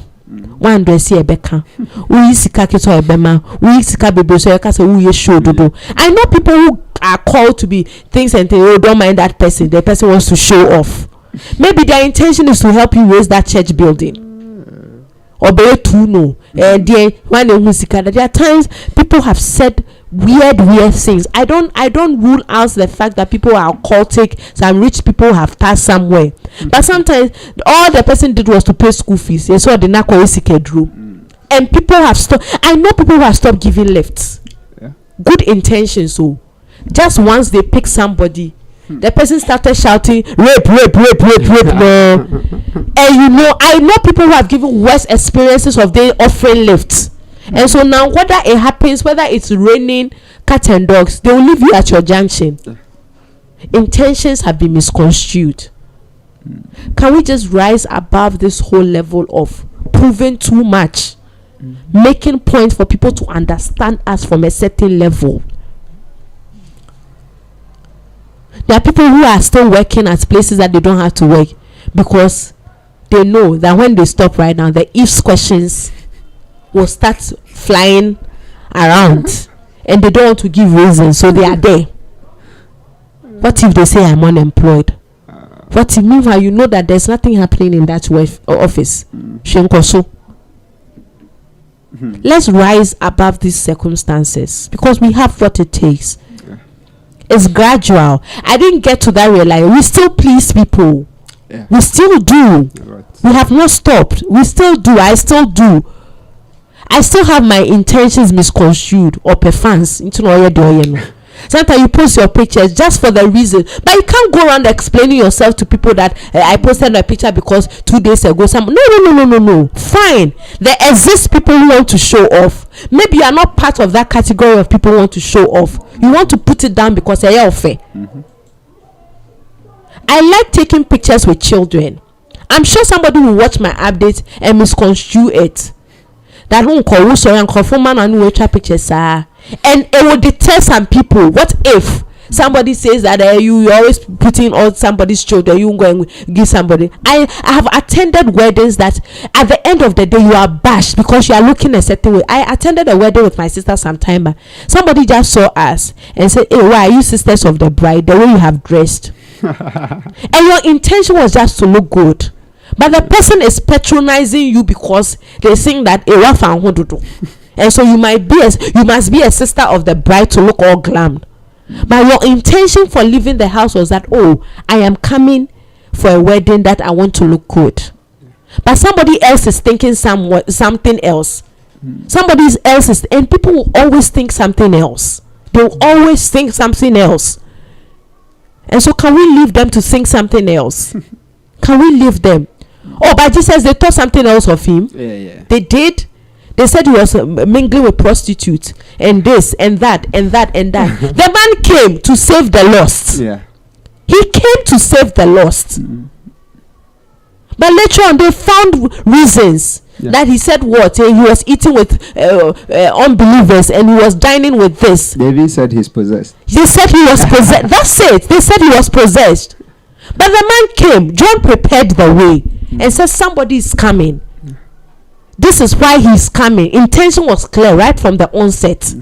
we sika keto ebema we sika bebe so yaka say we show dodo. I know people who are called to be things and they don't mind that person. The person wants to show off. Maybe their intention is to help you raise that church building. Or be too no. And there are times people have said weird things. I don't rule out the fact that people are occultic. Some rich people have passed somewhere, but sometimes all the person did was to pay school fees. And so the and people have stopped. I know people who have stopped giving lifts. Good intentions. So just once they pick somebody, the person started shouting rape. No. And you know, I know people who have given worse experiences of their offering lifts. And so now, whether it happens, whether it's raining, cats and dogs, they will leave you at your junction. Intentions have been misconstrued. Can we just rise above this whole level of proving too much, making points for people to understand us from a certain level? There are people who are still working at places that they don't have to work because they know that when they stop right now, the ifs questions will start flying around and they don't want to give reasons, so they are there. What if they say I'm unemployed? What if meanwhile you know that there's nothing happening in that office? Let's rise above these circumstances because we have what it takes. It's gradual. I didn't get to that realization. We still please people. We still do. We have not stopped. We still do. I still do. I still have my intentions misconstrued or fans into no. Sometimes you post your pictures just for the reason, but you can't go around explaining yourself to people that I posted my picture because 2 days ago no. Fine, there exist people who want to show off. Maybe you are not part of that category of people who want to show off. You want to put it down because they're unfair. I like taking pictures with children. I'm sure somebody will watch my update and misconstrue it. That won't call so and confirm man and watch pictures, and it will deter some people. What if somebody says that you're always putting on somebody's children, you go and give somebody? I have attended weddings that at the end of the day you are bashed because you are looking a certain way. I attended a wedding with my sister some time back. Somebody just saw us and said, hey, why are you sisters of the bride, the way you have dressed? And your intention was just to look good, but the person is patronizing you because they think that and so you must be a sister of the bride to look all glammed. But your intention for leaving the house was that, oh, I am coming for a wedding that I want to look good. But somebody else is thinking something else. Somebody else is, and people will always think something else. They will always think something else. And so can we leave them to think something else? Can we leave them? Oh, but Jesus, they thought something else of him. Yeah. They did. They said he was mingling with prostitutes and this and that and that and that. The man came to save the lost. Yeah. He came to save the lost. But later on, they found reasons that he said what? He was eating with unbelievers and he was dining with this. They even said he's possessed. They said he was possessed. That's it. They said he was possessed. But the man came. John prepared the way and said somebody is coming. This is why he's coming. Intention was clear right from the onset.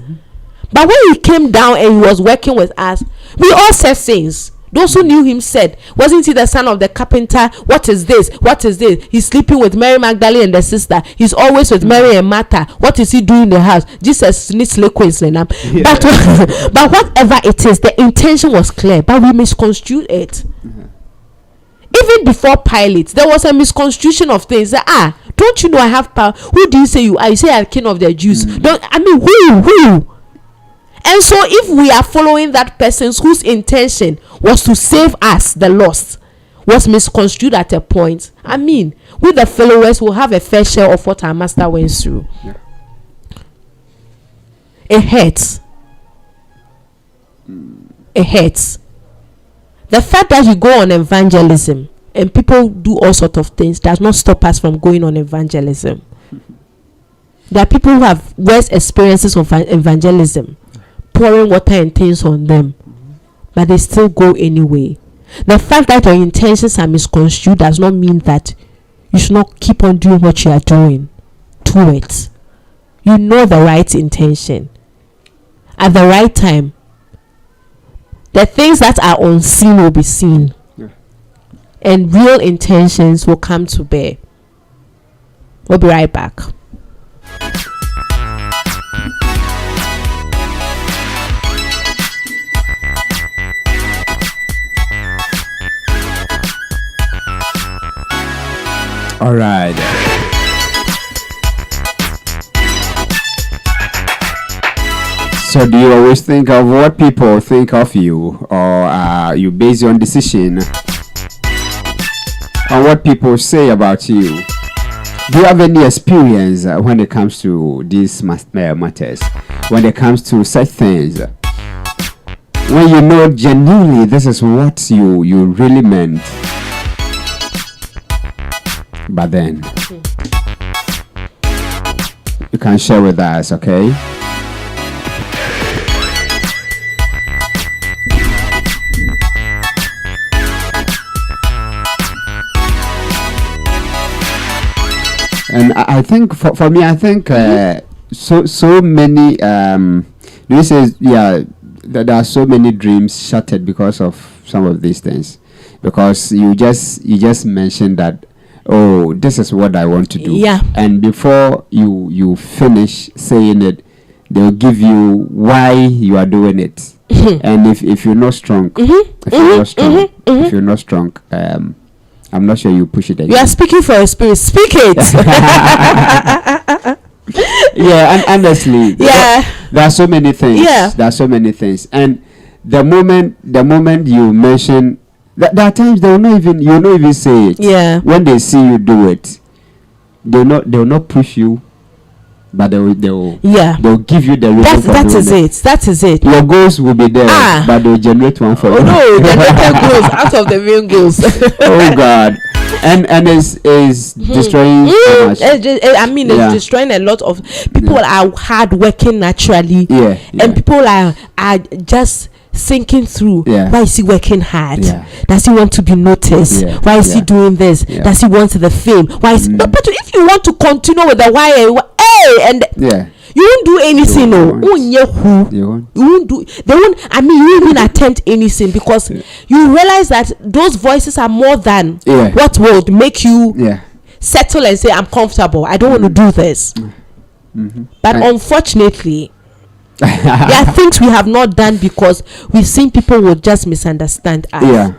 But when he came down and he was working with us, we all said things. Those who knew him said, wasn't he the son of the carpenter? What is this? What is this? He's sleeping with Mary Magdalene and the sister. He's always with Mary and Martha. What is he doing in the house? Jesus needs liquids. But whatever it is, the intention was clear, but we misconstrued it. Even before Pilate, there was a misconstruction of things. Don't you know I have power? Who do you say you are? You say I'm king of the Jews. Who? And so if we are following that person whose intention was to save us, the lost, was misconstrued at a point, we the followers will have a fair share of what our master went through. It hurts. It hurts. The fact that you go on evangelism and people do all sorts of things does not stop us from going on evangelism. There are people who have worse experiences of evangelism, pouring water and things on them, but they still go anyway. The fact that your intentions are misconstrued does not mean that you should not keep on doing what you are doing. Do it. You know the right intention. At the right time, the things that are unseen will be seen. And real intentions will come to bear. We'll be right back. All right. So do you always think of what people think of you, or you base your decision on what people say about you? Do you have any experience when it comes to these matters, when it comes to such things, when you know genuinely this is what you really meant, but then you can share with us, okay? And I think for me, I think so many this is there are so many dreams shattered because of some of these things, because you just mentioned that, oh, this is what I want to do, and before you finish saying it, they'll give you why you are doing it. And if you're not strong, if you're not strong, I'm not sure you push it again. You are speaking for a spirit. Speak it. And honestly, there are so many things. There are so many things, and the moment you mention, there are times you'll not even say it. Yeah. When they see you do it, they'll not push you, but they'll give you the reason for doing it. That is it. Your goals will be there, but they'll generate one for you. No, generate goals out of the main goals. Oh God. And is destroying so much. It's destroying a lot of people. Are hard working naturally, and people are just thinking through, why is he working hard? Does he want to be noticed? Why is he doing this? Does he want the fame? Why is but if you want to continue with the why and you won't do anything. You won't do. They won't. You won't even attempt anything, because you realize that those voices are more than what would make you settle and say, I'm comfortable, I don't want to do this. But unfortunately, there are things we have not done because we've seen people will just misunderstand us.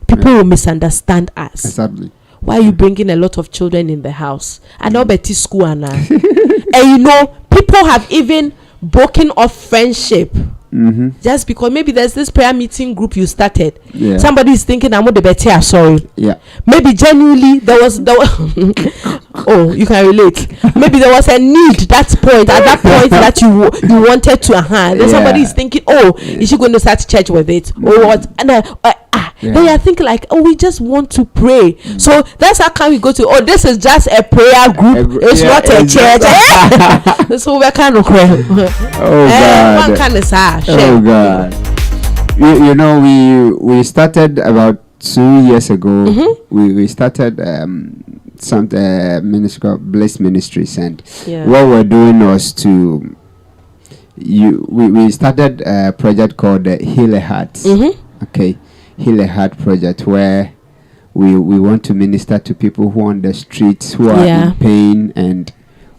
People will misunderstand us. Exactly. Why are you bringing a lot of children in the house? I know Betty school and people have even broken off friendship. Just because maybe there's this prayer meeting group you started. Somebody is thinking, I'm the Betty, sorry. Maybe genuinely there was oh, you can relate. Maybe there was a need at that point that you wanted to then somebody is thinking, oh, is she going to start church with it or what? And then you think like, oh, we just want to pray. So that's how come we go to, oh, this is just a prayer group. It's not a church. So we're kind of crazy. God. One kind of sad. Oh God. You know, we started about 2 years ago. We started some ministry called Bliss Ministries, and what we're doing was we started a project called Heal a Heart. Okay. Heal a Heart project, where we want to minister to people who are on the streets, who are in pain, and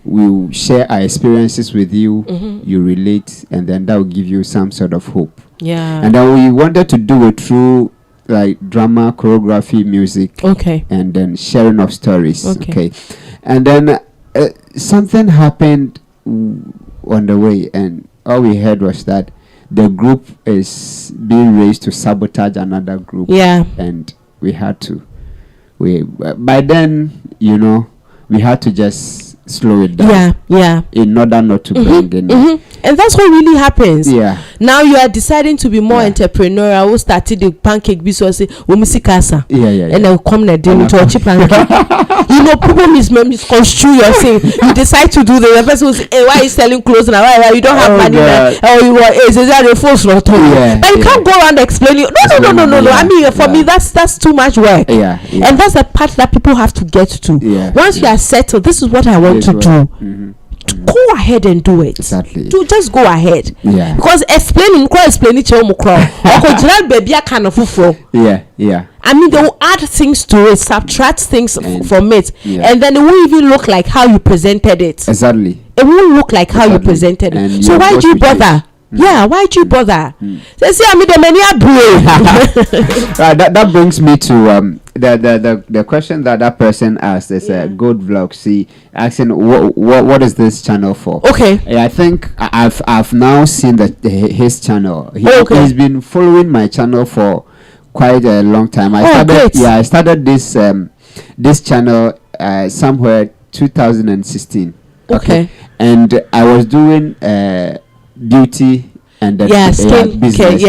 we share our experiences with you. You relate, and then that will give you some sort of hope. And then we wanted to do it through like drama, choreography, music, and then sharing of stories. And then something happened on the way, and all we heard was that the group is being raised to sabotage another group. And we had to. By then, we had to just slow it down. In order not to bring in. And that's what really happens. Now you are deciding to be more entrepreneurial. We started the pancake business. And then come and do to pancake. People misconstrue your thing. You decide to do the person will say, hey, why are you selling clothes now? Why you don't have money now? Or you are is that a false not? But you can't go around explaining. No. For me, that's too much work. And that's the part that people have to get to. Once you are settled, this is what I want to do. Go ahead and do it. Exactly. To just go ahead. Because explaining baby kind of they will add things to it, subtract things from it, and then it won't even look like how you presented it. Exactly. It won't look like how you presented it. So why do you bother? Why do you bother? They say that brings me to the question that person asked is a good vlog. See, asking what is this channel for? I think I've now seen his channel. He's been following my channel for quite a long time. I started this channel somewhere 2016. And I was doing beauty and then business.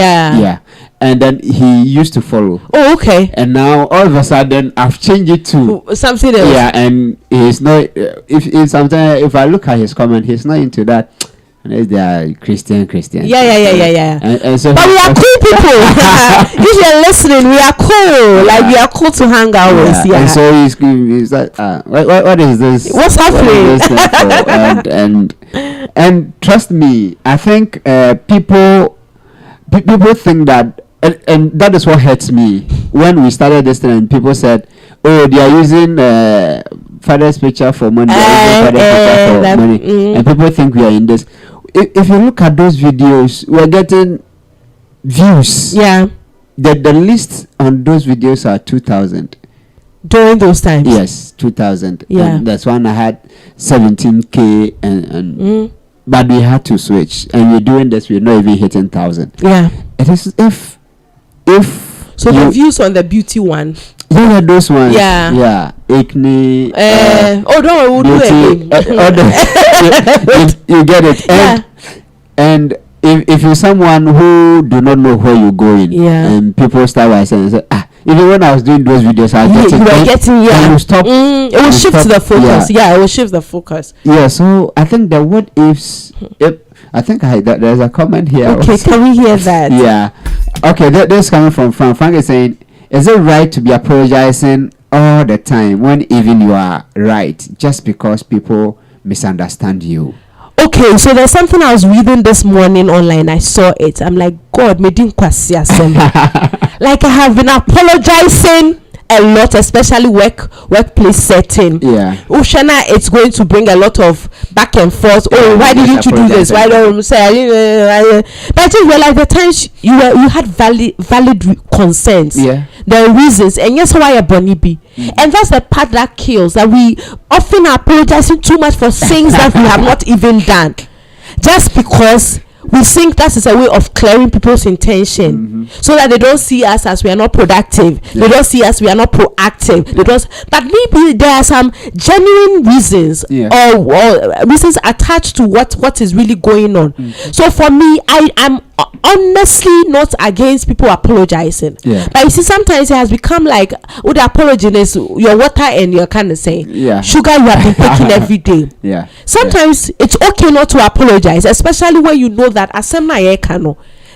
And then he used to follow. And now all of a sudden I've changed it to something else. And he's not. If sometimes if I look at his comment, he's not into that. And they are Christian. And so but we are cool people. If you're listening, we are cool. Like we are cool to hang out with. And so he's like, what is this? What's happening? And trust me, I think people think that, and that is what hurts me when we started this thing. And people said, "Oh, they are using father's picture for money." And people think we are in this. If you look at those videos, we're getting views. The list on those videos are 2,000. during those times. Yes, 2000. Yeah. And that's when I had 17K and but we had to switch, and we're doing this. We're not even hitting 1,000. Yeah. It is if so the views on the beauty one. Yeah, those ones. Yeah. Acne. Don't worry, we'll do it. You get it. And if you're someone who do not know where you're going, and people start by saying, even when I was doing those videos, I was getting you stop. It will shift the focus. Yeah, it will shift the focus. Yeah, so I think the what ifs. I think there's a comment here. Okay, also. Can we hear that? Yeah. Okay, this is coming from Frank. Frank is saying, is it right to be apologizing all the time when even you are right, just because people misunderstand you? Okay, so there's something I was reading this morning online. I saw it. I'm like, God, me didn't like I have been apologizing a lot, especially workplace setting. Yeah. Ushana, it's going to bring a lot of back and forth. Why didn't you do this? Why don't you say? But I just realized the times you had valid concerns. Yeah. There are reasons, and yes, why a bunny be. And that's the part that kills. That we often are apologizing too much for things that we have not even done, just because we think that is a way of clearing people's intention, so that they don't see us as we are not productive. They don't see us we are not proactive. They don't. But maybe there are some genuine reasons or reasons attached to what is really going on. So for me, I am honestly not against people apologizing. But you see, sometimes it has become like, with the apology is your water and your kind of saying sugar you have been taking every day. Sometimes it's okay not to apologize, especially when you know that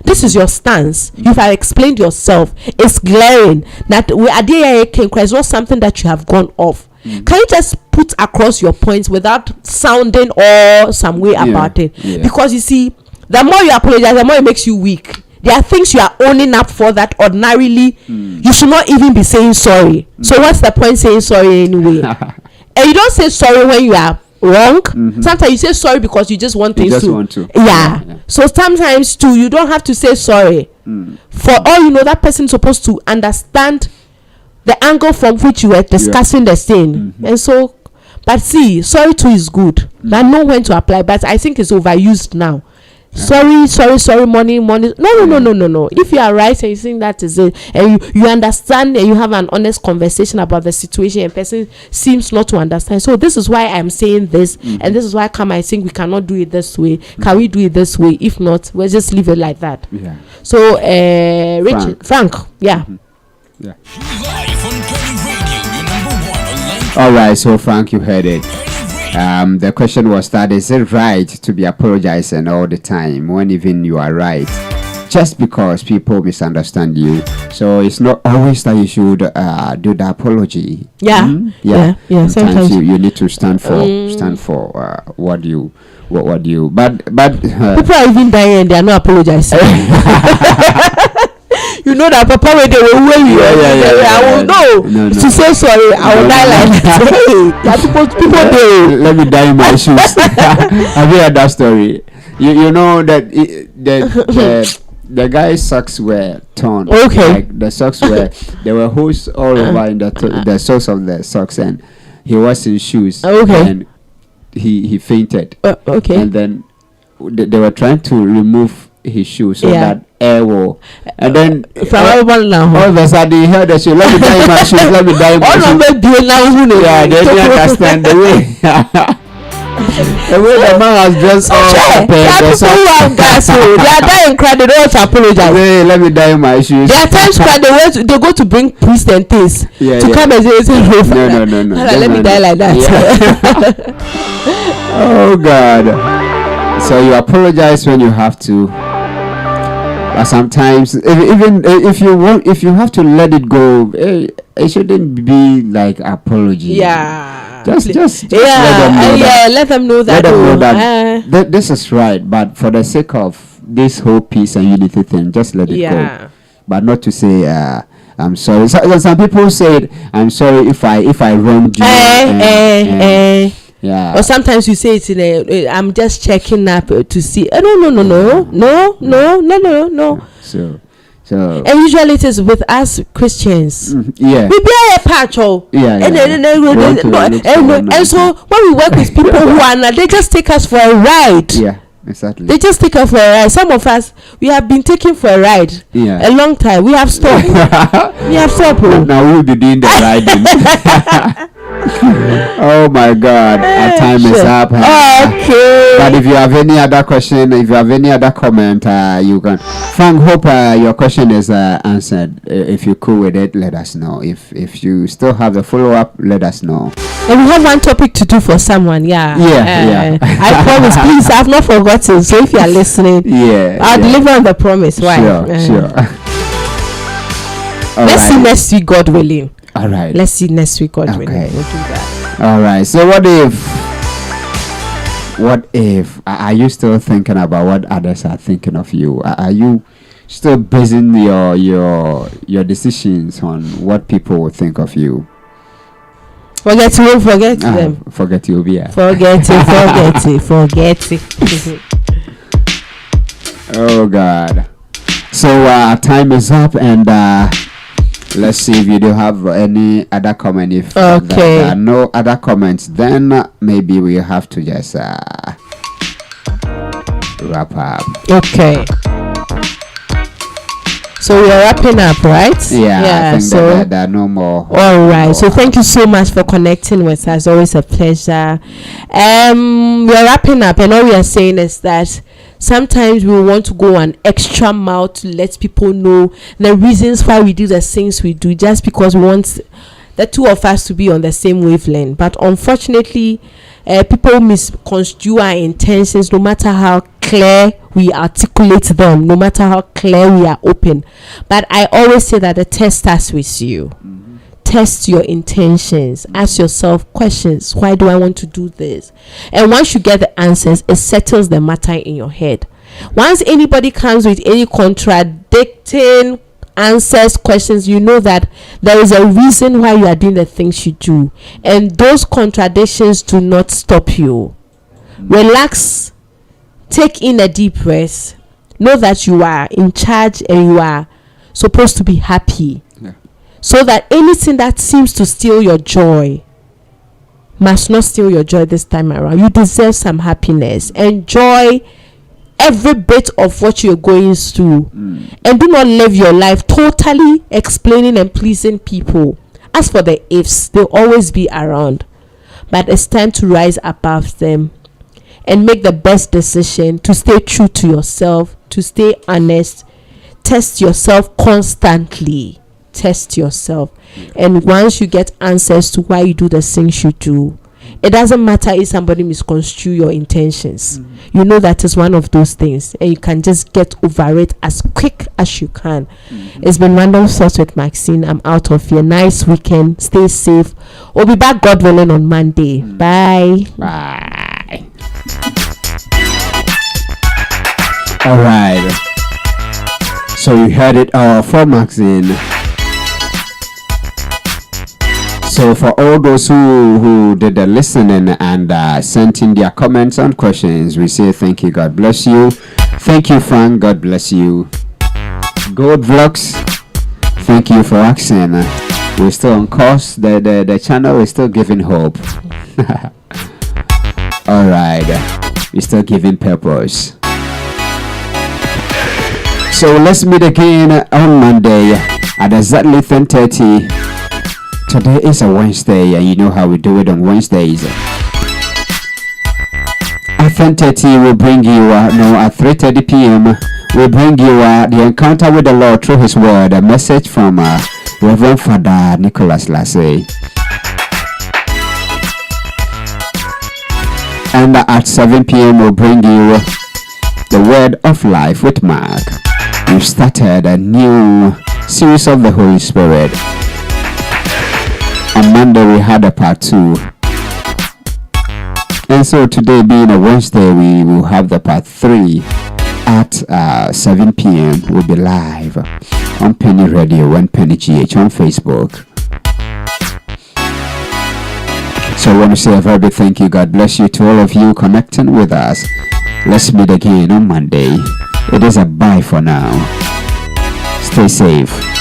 this is your stance. You have explained yourself. It's glaring that it's not something that you have gone off. Can you just put across your points without sounding or some way about it? Because you see, the more you apologize, the more it makes you weak. There are things you are owning up for that ordinarily you should not even be saying sorry. So what's the point saying sorry anyway? And you don't say sorry when you are wrong. Sometimes you say sorry because you just want things to. So sometimes too, you don't have to say sorry. For all you know, that person is supposed to understand the angle from which you were discussing the thing. And so, but see, sorry too is good. But know when to apply. But I think it's overused now. Sorry, money. No. If you are right and you think that is it, and you understand and you have an honest conversation about the situation, and person seems not to understand. So this is why I'm saying this, and this is why I think we cannot do it this way. Can we do it this way? If not, we'll just leave it like that. So Frank. All right, so Frank, you heard it. The question was that, is it right to be apologizing all the time when even you are right, just because people misunderstand you? So it's not always that you should do the apology. Sometimes you need to stand for what you but people are even dying and they are not apologizing. You know that Papa when they were away, I will know to say sorry. I will die like that. People do. Let me die in my shoes. Have you heard that story? You know that the guy's socks were torn. Okay. Like the socks there were holes all over in the soles of the socks, and he was in shoes. Okay. And he fainted. Okay. And then they were trying to remove his shoes so that air will, and then all of a sudden he heard the shoe. Let me die in my shoes. Let me die in my shoes. They didn't understand the way. The way the man has dressed all there are people who have gas. They are dying crying. They don't want to apologize. Hey, let me die in my shoes. There are times crying. They go to bring priest and things to come and say no. Let me die like that. Oh God. So you apologize when you have to. But sometimes, even if you have to let it go, it shouldn't be like apology. Just let them know that. This is right, but for the sake of this whole peace and unity thing, just let it go. But not to say I'm sorry. Some people say I'm sorry if I wronged you. Or sometimes you say it in I'm just checking up to see. No. So So and usually it is with us Christians. Yeah. We bear a patch. Yeah. And so when we work with people who are not, they just take us for a ride. Yeah. Exactly. They just take us for a ride. Some of us, we have been taken for a ride a long time. We have stopped. Now we'll be doing the riding. Oh my God, our time is up. Okay. But if you have any other question, if you have any other comment, you can. Frank, hope your question is answered. If you're cool with it, let us know. If you still have the follow-up, let us know. And we have one topic to do for someone. Yeah. I promise. Please, I've not forgotten. So if you are listening, I'll deliver on the promise. Right? Sure. Let's see next week, God willing. All right. Let's see next week, God willing. We'll do that. All right. So what if are you still thinking about what others are thinking of you? Are you still basing your decisions on what people will think of you? Forget them. Forget you, yeah. Forget it. Oh God. So time is up, and let's see if you do have any other comment. If there are no other comments, then maybe we have to just wrap up. Okay. So we are wrapping up, right? Yeah, I think there are no more. All right. So thank you so much for connecting with us. Always a pleasure. We are wrapping up, and all we are saying is that sometimes we want to go an extra mile to let people know the reasons why we do the things we do, just because we want the two of us to be on the same wavelength. But unfortunately, people misconstrue our intentions, no matter how clear we articulate them, no matter how clear we are open. But I always say that the test starts with you. Test your intentions. Ask yourself questions. Why do I want to do this? And once you get the answers, it settles the matter in your head. Once anybody comes with any contradicting answers, questions, you know that there is a reason why you are doing the things you do, and those contradictions do not stop you. Relax, take in a deep breath, know that you are in charge and you are supposed to be happy, so that anything that seems to steal your joy must not steal your joy this time around. You deserve some happiness. Enjoy every bit of what you're going through, and do not live your life totally explaining and pleasing people. As for the ifs, they'll always be around, but it's time to rise above them and make the best decision to stay true to yourself, to stay honest. Test yourself constantly. Test yourself, and once you get answers to why you do the things you do, it doesn't matter if somebody misconstrue your intentions. You know that is one of those things, and you can just get over it as quick as you can. It's been Random Thoughts with Maxine. I'm out of here. Nice weekend. Stay safe. We'll be back, God willing, on Monday. Bye. All right. So you heard it all from Maxine. So for all those who did the listening and sent in their comments and questions, we say thank you, God bless you. Thank you, Frank, God bless you. Gold Vlogs, thank you for asking. We're still on course. The channel is still giving hope. All right, we're still giving purpose. So let's meet again on Monday at exactly 10:30. Today is a Wednesday, and you know how we do it on Wednesdays. At 10:30, we'll bring you, at 3:30 p.m., we'll bring you the encounter with the Lord through His Word, a message from Reverend Father Nicholas Lassay. And at 7 p.m., we'll bring you the Word of Life with Mark. We've started a new series of the Holy Spirit. On Monday we had a part 2, and so today being a Wednesday, we will have the part 3 at 7 p.m. We'll be live on Peny Radio and PenyGh on Facebook. So I want to say a very big thank you. God bless you to all of you connecting with us. Let's meet again on Monday. It is a bye for now. Stay safe.